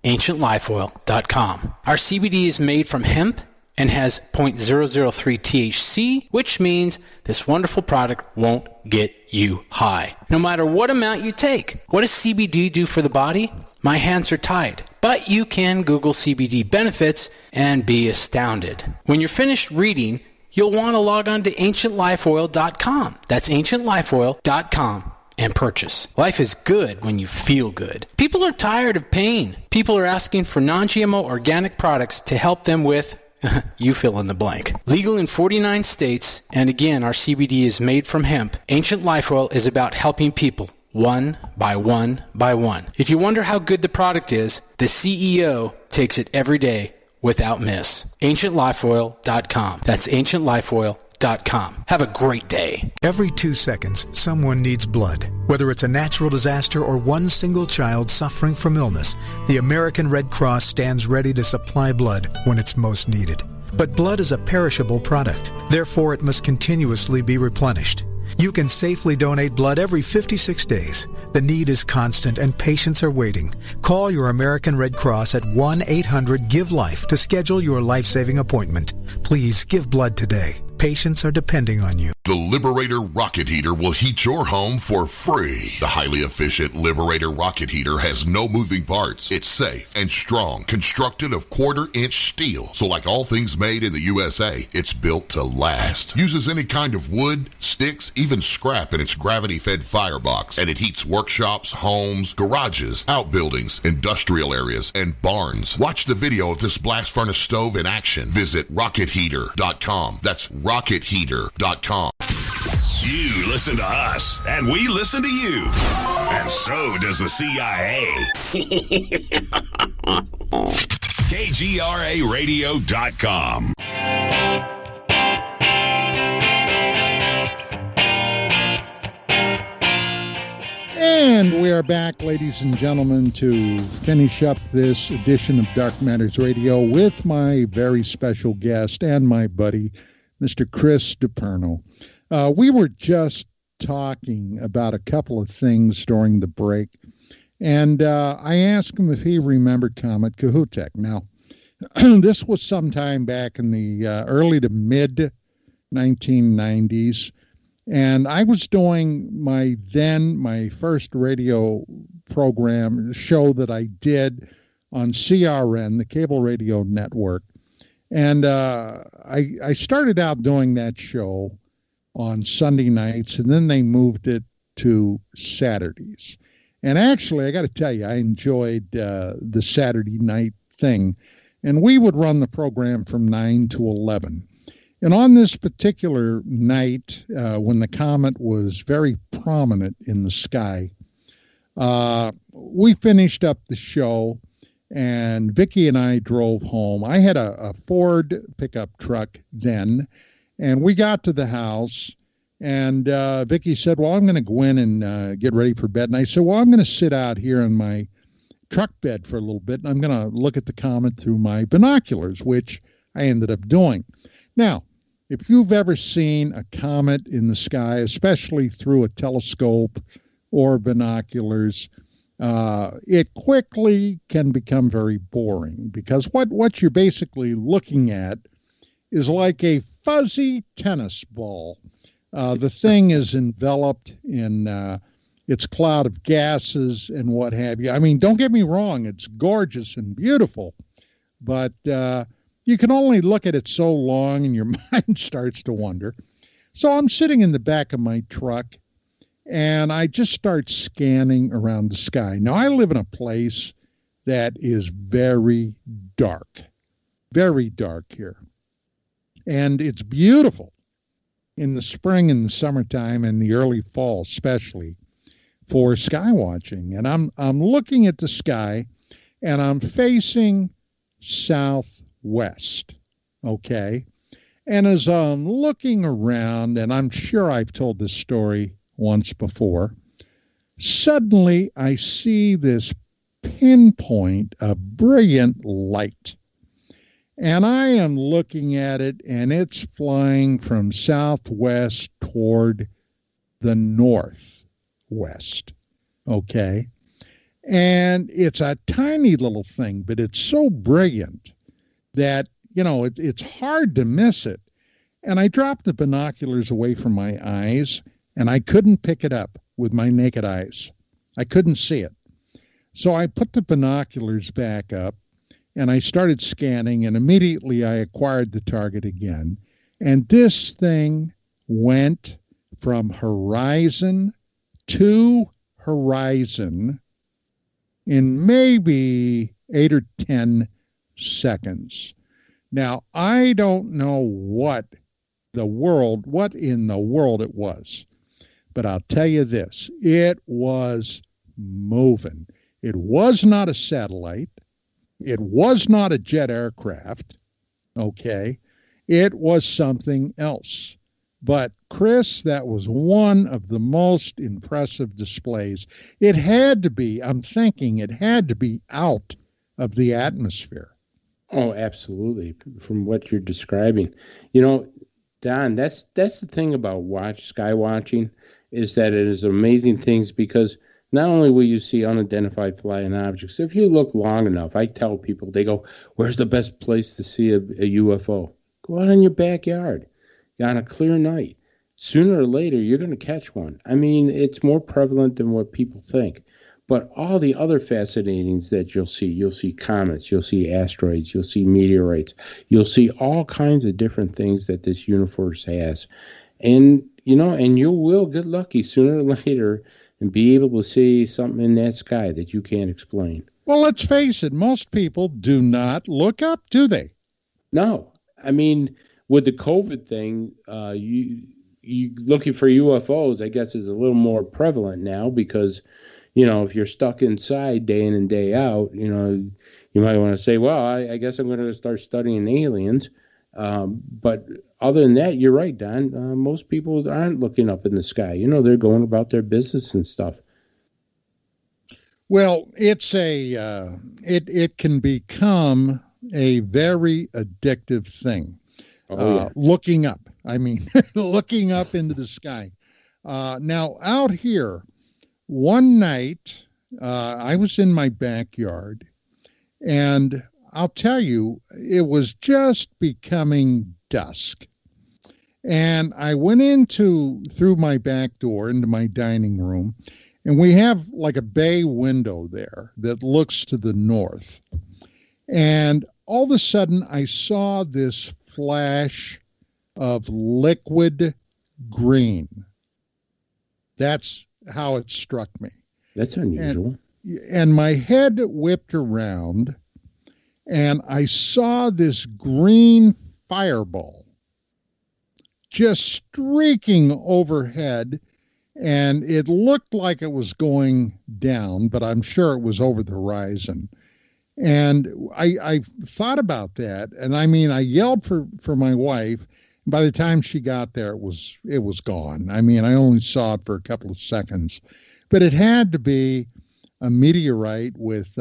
AncientLifeOil.com. Our CBD is made from hemp and has 0.003 THC, which means this wonderful product won't get you high, no matter what amount you take. What does CBD do for the body? My hands are tied. But you can Google CBD benefits and be astounded. When you're finished reading, you'll want to log on to AncientLifeOil.com. That's AncientLifeOil.com and purchase. Life is good when you feel good. People are tired of pain. People are asking for non-GMO organic products to help them with, you fill in the blank. Legal in 49 states, and again, our CBD is made from hemp. Ancient Life Oil is about helping people one by one by one. If you wonder how good the product is, the CEO takes it every day without miss. AncientLifeOil.com. That's AncientLifeOil.com. Have a great day. Every 2 seconds, someone needs blood. Whether it's a natural disaster or one single child suffering from illness, the American Red Cross stands ready to supply blood when it's most needed. But blood is a perishable product. Therefore, it must continuously be replenished. You can safely donate blood every 56 days. The need is constant and patients are waiting. Call your American Red Cross at 1-800-GIVE-LIFE to schedule your life-saving appointment. Please give blood today. Patients are depending on you. The Liberator Rocket Heater will heat your home for free. The highly efficient Liberator Rocket Heater has no moving parts. It's safe and strong, constructed of quarter-inch steel. So like all things made in the USA, it's built to last. Uses any kind of wood, sticks, even scrap in its gravity-fed firebox. And it heats workshops, homes, garages, outbuildings, industrial areas, and barns. Watch the video of this blast furnace stove in action. Visit rocketheater.com. That's rocketheater.com. You listen to us, and we listen to you. And so does the CIA. KGRARadio.com. And we are back, ladies and gentlemen, to finish up this edition of Dark Matters Radio with my very special guest and my buddy, Mr. Chris DePerno. We were just talking about a couple of things during the break, and I asked him if he remembered Comet Kahutek. Now, this was sometime back in the early to mid 1990s, and I was doing my first radio program show that I did on CRN, the cable radio network. And I started out doing that show on Sunday nights, and then they moved it to Saturdays. And actually, I got to tell you, I enjoyed the Saturday night thing. And we would run the program from 9 to 11. And on this particular night, when the comet was very prominent in the sky, we finished up the show, and Vicki and I drove home. I had a Ford pickup truck then, and we got to the house, and Vicki said, well, I'm going to go in and get ready for bed. And I said, well, I'm going to sit out here in my truck bed for a little bit, and I'm going to look at the comet through my binoculars, which I ended up doing. Now, if you've ever seen a comet in the sky, especially through a telescope or binoculars, it quickly can become very boring, because what you're basically looking at is like a fuzzy tennis ball. The thing is enveloped in its cloud of gases and what have you. I mean, don't get me wrong, it's gorgeous and beautiful, but you can only look at it so long and your mind starts to wander. So I'm sitting in the back of my truck, and I just start scanning around the sky. Now, I live in a place that is very dark here. And it's beautiful in the spring and the summertime and the early fall, especially for sky watching. And I'm looking at the sky, and I'm facing southwest, okay? And as I'm looking around, and I'm sure I've told this story once before, suddenly I see this pinpoint of brilliant light. And I am looking at it, and it's flying from southwest toward the northwest, okay? And it's a tiny little thing, but it's so brilliant that, it's hard to miss it. And I dropped the binoculars away from my eyes, and I couldn't pick it up with my naked eyes. I couldn't see it. So I put the binoculars back up, and I started scanning, and immediately I acquired the target again. And this thing went from horizon to horizon in maybe 8 or 10 seconds. Now, I don't know what in the world it was, but I'll tell you this, it was moving. It was not a satellite. It was not a jet aircraft, okay? It was something else. But, Chris, that was one of the most impressive displays. It had to be, I'm thinking, it had to be out of the atmosphere. Oh, absolutely. From what you're describing, you know, Don, that's the thing about sky watching, is that it is amazing things, because not only will you see unidentified flying objects, if you look long enough, I tell people, they go, "Where's the best place to see a UFO?" Go out in your backyard on a clear night. Sooner or later, you're going to catch one. I mean, it's more prevalent than what people think. But all the other fascinatings that you'll see comets, you'll see asteroids, you'll see meteorites, you'll see all kinds of different things that this universe has. And, you know, and you will get lucky sooner or later and be able to see something in that sky that you can't explain. Well, let's face it, most people do not look up, do they? No. I mean, with the COVID thing, you looking for UFOs, I guess, is a little more prevalent now, because, you know, if you're stuck inside day in and day out, you know, you might want to say, well, I guess I'm going to start studying aliens. But other than that, you're right, Don. Most people aren't looking up in the sky. You know, they're going about their business and stuff. Well, it's it can become a very addictive thing. Yeah. Looking up. I mean, looking up into the sky. Now, out here, one night, I was in my backyard, and I'll tell you, it was just becoming dusk. And I went through my back door into my dining room, and we have like a bay window there that looks to the north. And all of a sudden, I saw this flash of liquid green. That's how it struck me. That's unusual. And my head whipped around, and I saw this green fireball just streaking overhead, and it looked like it was going down, but I'm sure it was over the horizon. And I thought about that, and I mean, I yelled for my wife. By the time she got there, it was gone. I mean, I only saw it for a couple of seconds, but it had to be a meteorite with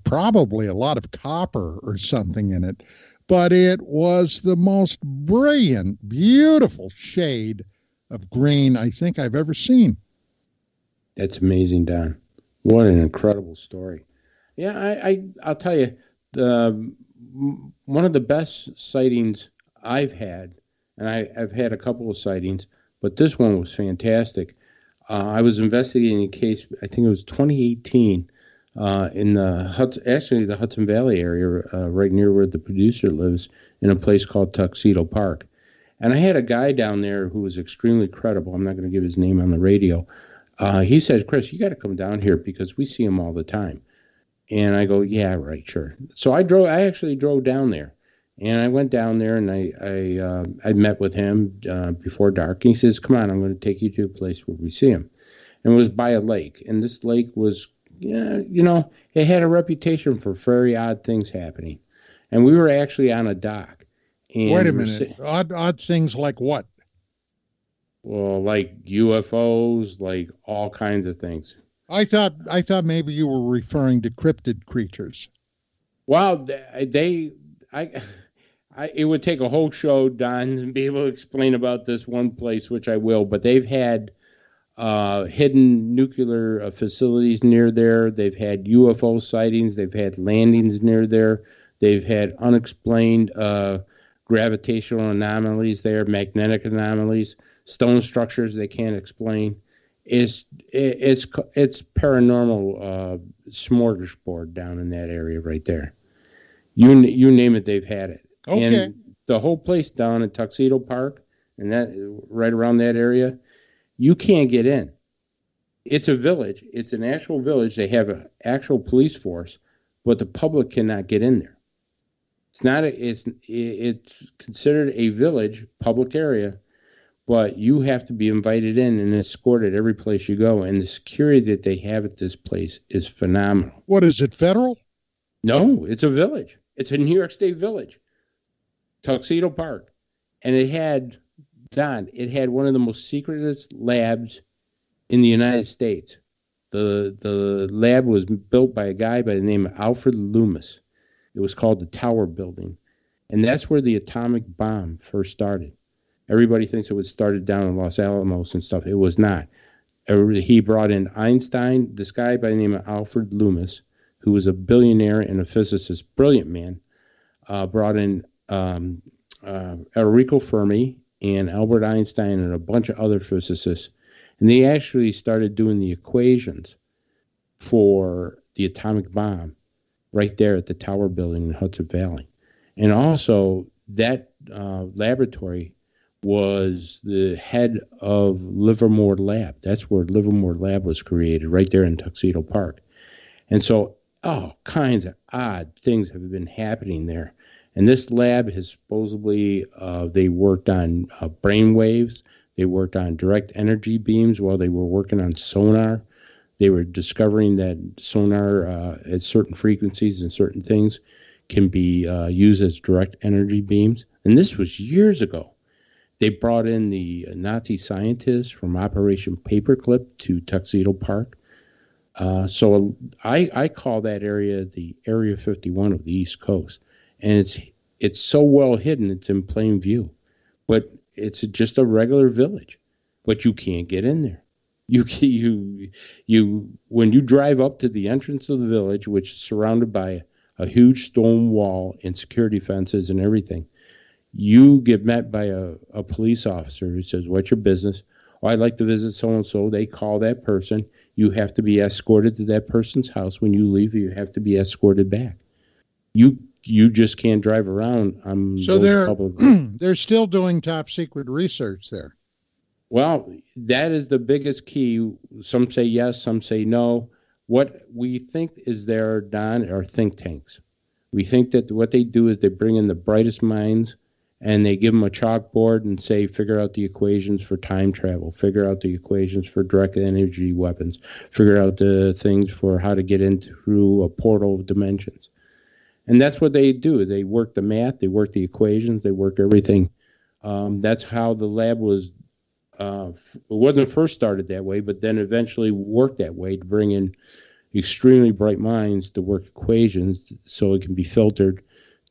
probably a lot of copper or something in it. But it was the most brilliant, beautiful shade of green I think I've ever seen. That's amazing, Don. What an incredible story. Yeah, I'll tell you, one of the best sightings I've had, and I've had a couple of sightings, but this one was fantastic. I was investigating a case, I think it was 2018, in the Hudson Valley area, right near where the producer lives, in a place called Tuxedo Park. And I had a guy down there who was extremely credible. I'm not going to give his name on the radio. He said, "Chris, you got to come down here because we see him all the time." And I go, "Yeah, right, sure." So I actually drove down there, and I went down there, and I met with him before dark. And he says, "Come on, I'm going to take you to a place where we see him." And it was by a lake, and this lake was, you know, it had a reputation for very odd things happening. And we were actually on a dock. And wait a minute, odd things like what? Well, like UFOs, like all kinds of things. I thought maybe you were referring to cryptid creatures. Well, it would take a whole show, Don, to be able to explain about this one place, which I will. But they've had hidden nuclear facilities near there. They've had UFO sightings. They've had landings near there. They've had unexplained gravitational anomalies there, magnetic anomalies, stone structures they can't explain. It's paranormal smorgasbord down in that area right there. You name it, they've had it. Okay. And the whole place down in Tuxedo Park and that right around that area, you can't get in. It's a village. It's an actual village. They have an actual police force, but the public cannot get in there. It's not. It's considered a village, public area, but you have to be invited in and escorted every place you go. And the security that they have at this place is phenomenal. What is it, federal? No, it's a village. It's a New York State village, Tuxedo Park, and it had one of the most secretest labs in the United States. The lab was built by a guy by the name of Alfred Loomis. It was called the Tower Building. And that's where the atomic bomb first started. Everybody thinks it was started down in Los Alamos and stuff. It was not. He brought in Einstein, this guy by the name of Alfred Loomis, who was a billionaire and a physicist, brilliant man, brought in Enrico Fermi and Albert Einstein and a bunch of other physicists. And they actually started doing the equations for the atomic bomb right there at the Tower Building in Hudson Valley. And also, that laboratory was the head of Livermore Lab. That's where Livermore Lab was created, right there in Tuxedo Park. And so all kinds of odd things have been happening there. And this lab has supposedly, they worked on brain waves. They worked on direct energy beams while they were working on sonar. They were discovering that sonar at certain frequencies and certain things can be used as direct energy beams. And this was years ago. They brought in the Nazi scientists from Operation Paperclip to Tuxedo Park. So I call that area the Area 51 of the East Coast. And it's so well hidden, it's in plain view. But it's just a regular village. But you can't get in there. You when you drive up to the entrance of the village, which is surrounded by a huge stone wall and security fences and everything, you get met by a police officer who says, "What's your business?" "Oh, I'd like to visit so-and-so." They call that person. You have to be escorted to that person's house. When you leave, you have to be escorted back. You just can't drive around on so those public. They're still doing top secret research there. Well, that is the biggest key. Some say yes, some say no. What we think is there, Don, are think tanks. We think that what they do is they bring in the brightest minds and they give them a chalkboard and say, figure out the equations for time travel, figure out the equations for direct energy weapons, figure out the things for how to get in through a portal of dimensions. And that's what they do. They work the math, they work the equations, they work everything. That's how the lab was. It wasn't first started that way, but then eventually worked that way to bring in extremely bright minds to work equations so it can be filtered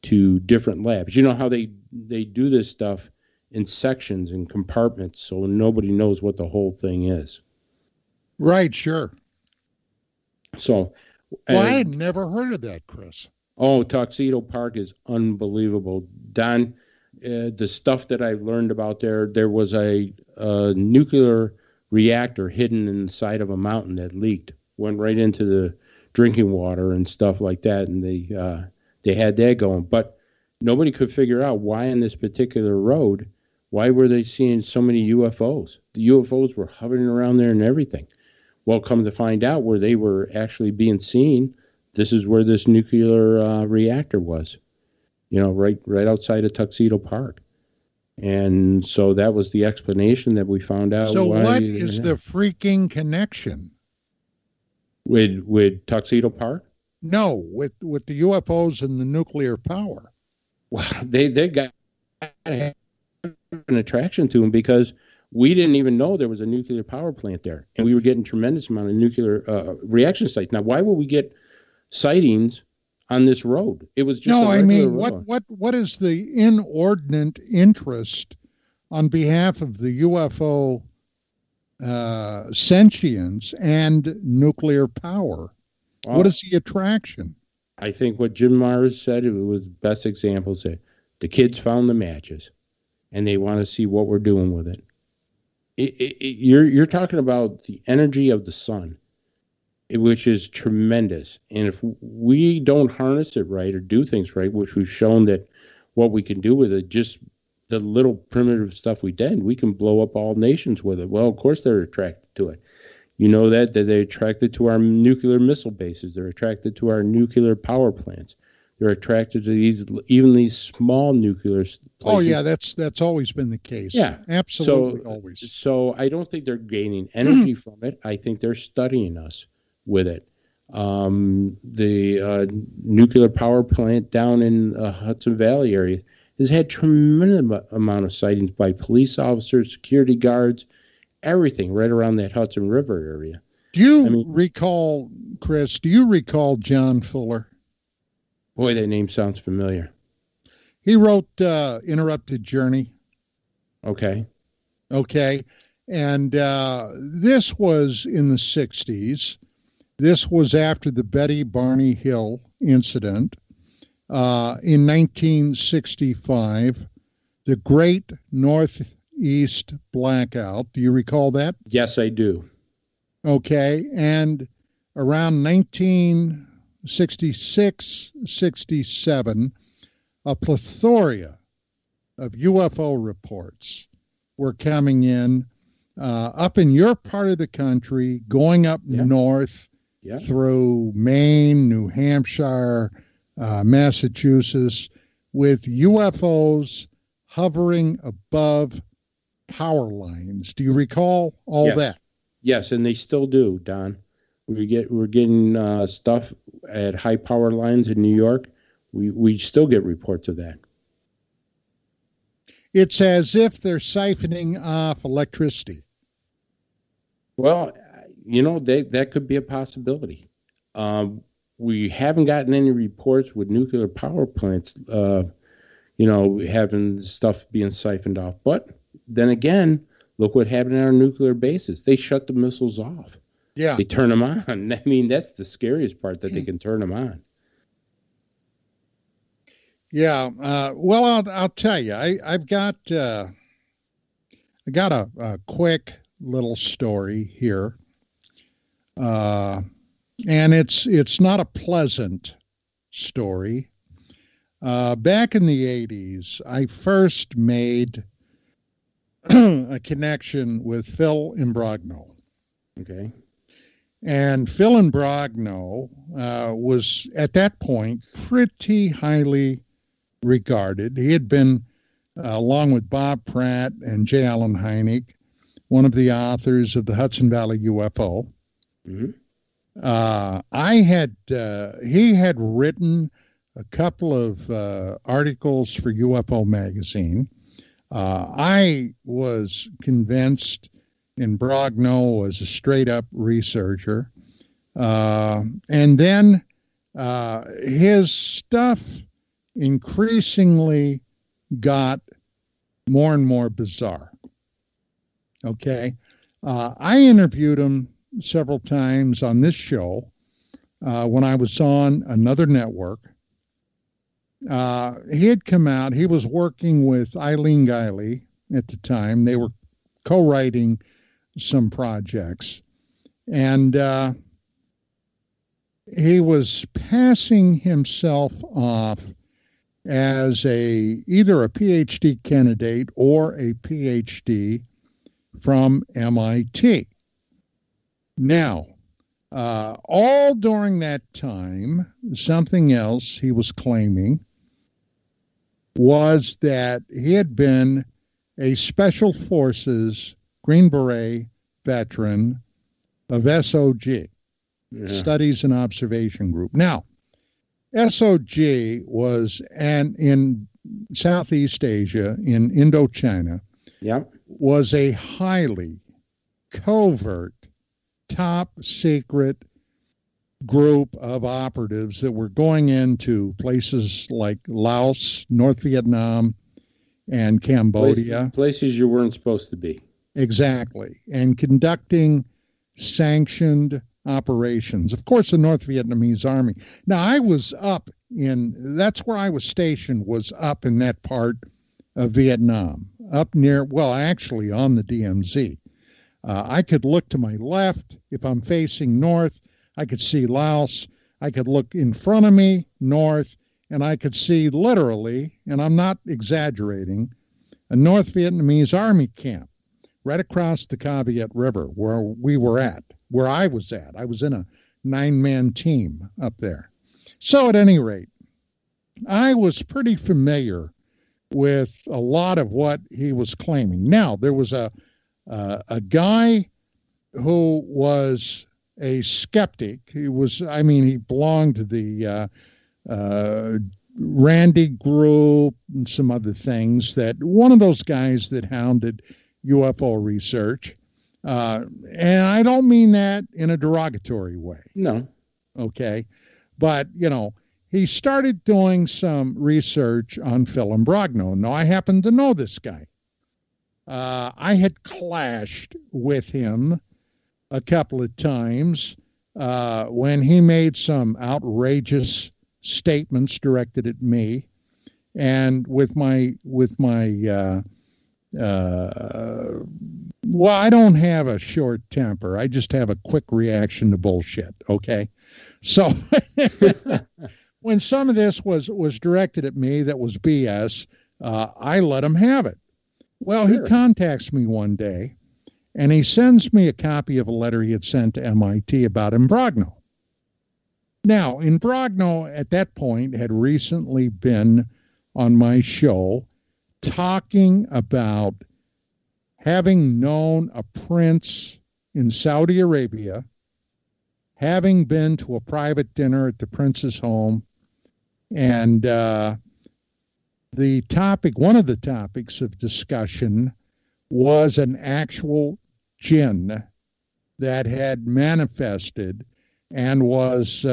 to different labs. You know how they do this stuff in sections and compartments so nobody knows what the whole thing is. Right, sure. So, well, I had never heard of that, Chris. Oh, Tuxedo Park is unbelievable. Don, the stuff that I've learned about there was a nuclear reactor hidden in the side of a mountain that leaked, went right into the drinking water and stuff like that, and they had that going. But nobody could figure out why on this particular road, why were they seeing so many UFOs? The UFOs were hovering around there and everything. Well, come to find out where they were actually being seen, this is where this nuclear reactor was, right outside of Tuxedo Park. And so that was the explanation that we found out. So what is the freaking connection? With Tuxedo Park? No, with the UFOs and the nuclear power. Well, they got an attraction to them because we didn't even know there was a nuclear power plant there. And we were getting tremendous amount of nuclear reaction sites. Now, why would we get sightings on this road? It was just what is the inordinate interest on behalf of the UFO sentience and nuclear power? Well, what is the attraction? I think what Jim Mars said, it was the best example. Said the kids found the matches and they want to see what we're doing with it. You're talking about the energy of the sun, which is tremendous. And if we don't harness it right or do things right, which we've shown that what we can do with it, just the little primitive stuff we did, we can blow up all nations with it. Well, of course they're attracted to it. You know that they're attracted to our nuclear missile bases. They're attracted to our nuclear power plants. They're attracted to these small nuclear places. Oh yeah, that's always been the case. Yeah, absolutely, always. So I don't think they're gaining energy from it. I think they're studying us with it. The nuclear power plant down in Hudson Valley area has had tremendous amount of sightings by police officers, security guards, everything right around that Hudson River area. Do you recall, Chris, John Fuller? Boy, that name sounds familiar. He wrote Interrupted Journey. Okay. Okay. And this was in the 60s. This was after the Betty Barney Hill incident. In 1965, the Great Northeast Blackout. Do you recall that? Yes, I do. Okay. And around 1966, 67, a plethora of UFO reports were coming in up in your part of the country, going up north through Maine, New Hampshire, Massachusetts, with UFOs hovering above power lines. Do you recall all that? Yes, and they still do, Don. We're getting stuff at high power lines in New York. We still get reports of that. It's as if they're siphoning off electricity. Well, that could be a possibility. We haven't gotten any reports with nuclear power plants, having stuff being siphoned off. But then again, look what happened at our nuclear bases. They shut the missiles off. Yeah. They turn them on. I mean, that's the scariest part, that they can turn them on. Yeah. Well, I'll tell you, I got a quick little story here. And it's not a pleasant story. Back in the 80s, I first made a connection with Phil Imbrogno. Okay. And Phil Imbrogno was, at that point, pretty highly regarded. He had been, along with Bob Pratt and J. Allen Hynek, one of the authors of the Hudson Valley UFO. Mm-hmm. He had written a couple of articles for UFO magazine. I was convinced Imbrogno was a straight up researcher. And then his stuff increasingly got more and more bizarre. Okay. I interviewed him several times on this show when I was on another network. He had come out. He was working with Eileen Guiley at the time. They were co-writing some projects. And he was passing himself off as either a PhD candidate or a PhD from MIT. Now, all during that time, something else he was claiming was that he had been a Special Forces Green Beret veteran of SOG, Studies and Observation Group. Now, SOG was in Southeast Asia, in Indochina, was a highly covert, top secret group of operatives that were going into places like Laos, North Vietnam, and Cambodia. Places you weren't supposed to be. Exactly. And conducting sanctioned operations. Of course, the North Vietnamese Army. Now, that's where I was stationed, was up in that part of Vietnam, up near, actually on the DMZ. I could look to my left. If I'm facing north, I could see Laos. I could look in front of me, north, and I could see literally, and I'm not exaggerating, a North Vietnamese Army camp right across the Caveat River where I was at. I was in a 9-man team up there. So at any rate, I was pretty familiar with a lot of what he was claiming. Now, there was a guy who was a skeptic. He belonged to the Randy Group and some other things, that one of those guys that hounded UFO research. And I don't mean that in a derogatory way. No. Okay. But, he started doing some research on Phil Imbrogno. Now, I happen to know this guy. I had clashed with him a couple of times when he made some outrageous statements directed at me, and with my well, I don't have a short temper. I just have a quick reaction to bullshit. Okay, so when some of this was directed at me that was BS, I let him have it. Well, He contacts me one day, and he sends me a copy of a letter he had sent to MIT about Imbrogno. Now, Imbrogno at that point had recently been on my show talking about having known a prince in Saudi Arabia, having been to a private dinner at the prince's home, and one of the topics of discussion was an actual jinn that had manifested and was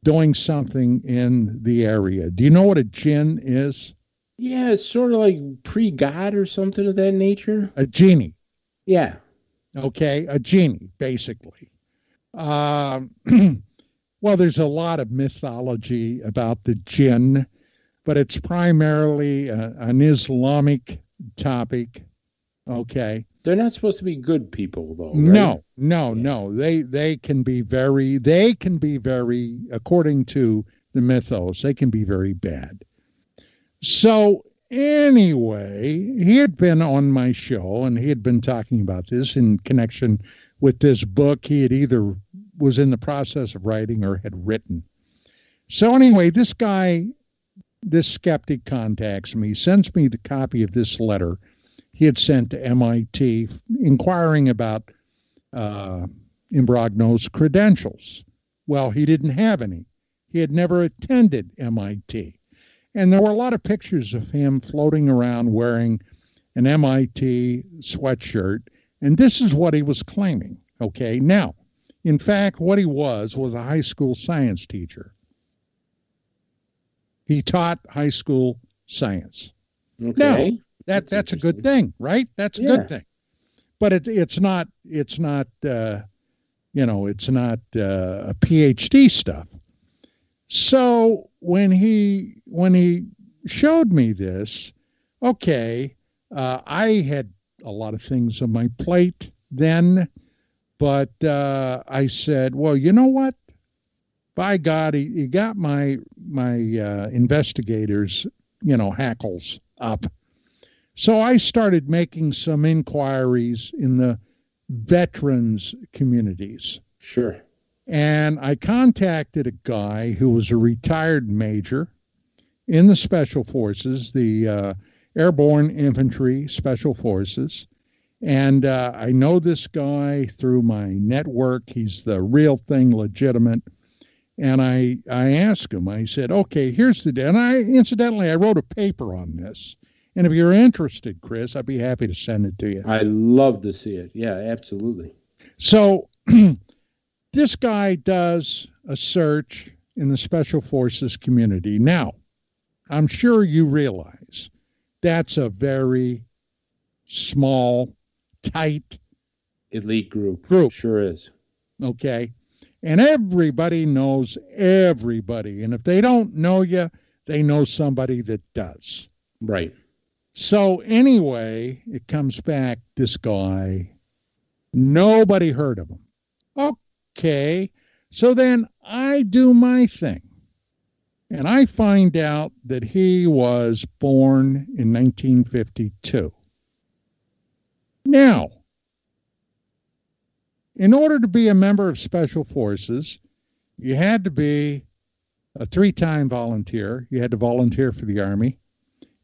doing something in the area. Do you know what a jinn is? Yeah, it's sort of like pre-God or something of that nature. A genie. Yeah. Okay, a genie, basically. Well, there's a lot of mythology about the jinn, but it's primarily an Islamic topic. Okay. They're not supposed to be good people, though. Right? No. They can be very, according to the mythos, they can be very bad. So anyway, he had been on my show, and he had been talking about this in connection with this book he had either was in the process of writing or had written. So anyway, this skeptic contacts me, sends me the copy of this letter he had sent to MIT inquiring about Imbrogno's credentials. Well, he didn't have any. He had never attended MIT. And there were a lot of pictures of him floating around wearing an MIT sweatshirt. And this is what he was claiming. Okay. Now, in fact, what he was a high school science teacher. He taught high school science. Okay. Now, that's a good thing, right? That's a good thing. But it's not a PhD stuff. So when he showed me this, okay, I had a lot of things on my plate then, but I said, well, you know what? By God, he got my investigators, hackles up. So I started making some inquiries in the veterans communities. Sure. And I contacted a guy who was a retired major in the Special Forces, the Airborne Infantry Special Forces. And I know this guy through my network. He's the real thing, legitimate. And I asked him, I said, okay, here's the deal. And I wrote a paper on this. And if you're interested, Chris, I'd be happy to send it to you. I'd love to see it. Yeah, absolutely. So this guy does a search in the Special Forces community. Now, I'm sure you realize that's a very small, tight elite group. Sure is. Okay. And everybody knows everybody. And if they don't know you, they know somebody that does. Right. So anyway, it comes back, this guy, nobody heard of him. Okay. So then I do my thing. And I find out that he was born in 1952. Now, in order to be a member of Special Forces, you had to be a 3-time volunteer. You had to volunteer for the Army.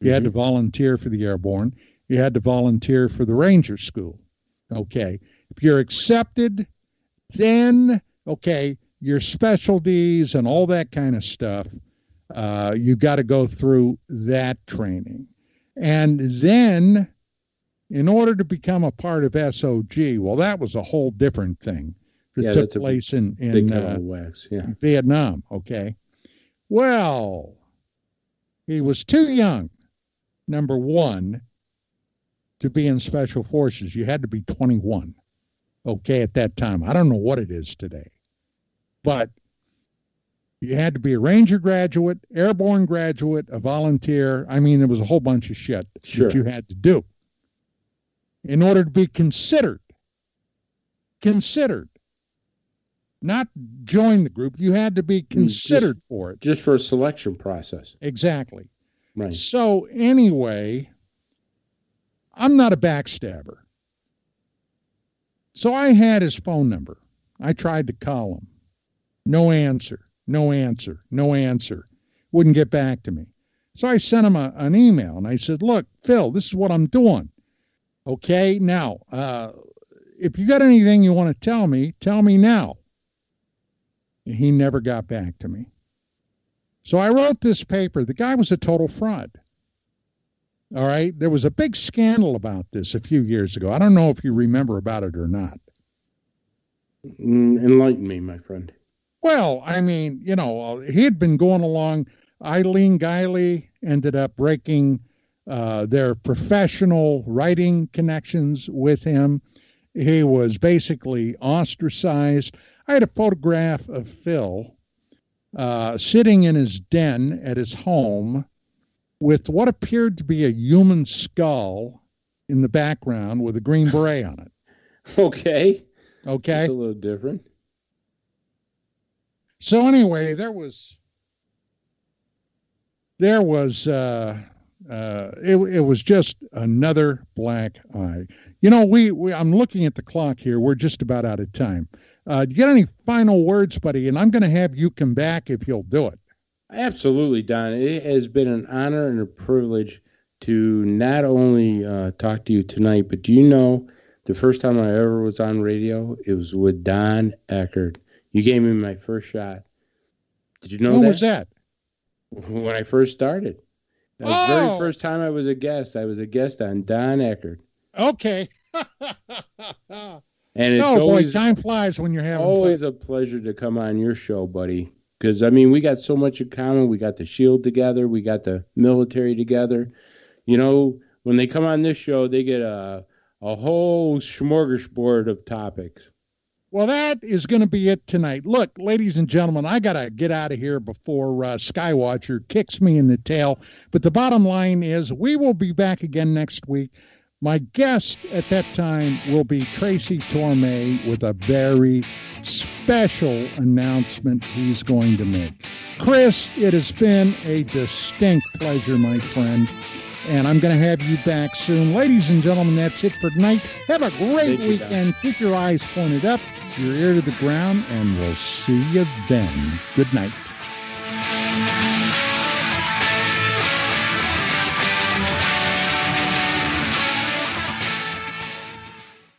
You had to volunteer for the Airborne. You had to volunteer for the Ranger School. Okay. If you're accepted, then, okay, your specialties and all that kind of stuff, you got to go through that training. And then, in order to become a part of SOG, well, that was a whole different thing that took place in Vietnam. Okay. Well, he was too young, number one, to be in Special Forces. You had to be 21, okay, at that time. I don't know what it is today. But you had to be a Ranger graduate, airborne graduate, a volunteer. I mean, there was a whole bunch of shit that you had to do in order to be considered. Not join the group. You had to be considered for it. Just for a selection process. Exactly. Right. So anyway, I'm not a backstabber. So I had his phone number. I tried to call him. No answer. Wouldn't get back to me. So I sent him an email, and I said, look, Phil, this is what I'm doing. Okay, now, if you got anything you want to tell me now. And he never got back to me. So I wrote this paper. The guy was a total fraud. All right, there was a big scandal about this a few years ago. I don't know if you remember about it or not. Enlighten me, my friend. Well, I mean, you know, he had been going along. Eileen Guiley ended up breaking their professional writing connections with him. He was basically ostracized. I had a photograph of Phil sitting in his den at his home with what appeared to be a human skull in the background with a green beret on it. Okay. That's a little different. So anyway, it was just another black eye. You know, I'm looking at the clock here. We're just about out of time. Do you get any final words, buddy? And I'm going to have you come back if you'll do it. Absolutely, Don. It has been an honor and a privilege to not only talk to you tonight, but do you know the first time I ever was on radio, it was with Don Eckert. You gave me my first shot. Did you know that? When was that? When I first started. That was the very first time I was a guest. I was a guest on Don Eckert. Okay. And it's boy, time flies when you're having always fun. a pleasure to come on your show, buddy. Because, I mean, we got so much in common. We got the SHIELD together. We got the military together. You know, when they come on this show, they get a whole smorgasbord of topics. Well, that is going to be it tonight. Look, ladies and gentlemen, I got to get out of here before Skywatcher kicks me in the tail. But the bottom line is we will be back again next week. My guest at that time will be Tracy Torme with a very special announcement he's going to make. Chris, it has been a distinct pleasure, my friend. And I'm going to have you back soon. Ladies and gentlemen, that's it for tonight. Have a great weekend. Keep your eyes pointed up, your ear to the ground, and we'll see you then. Good night.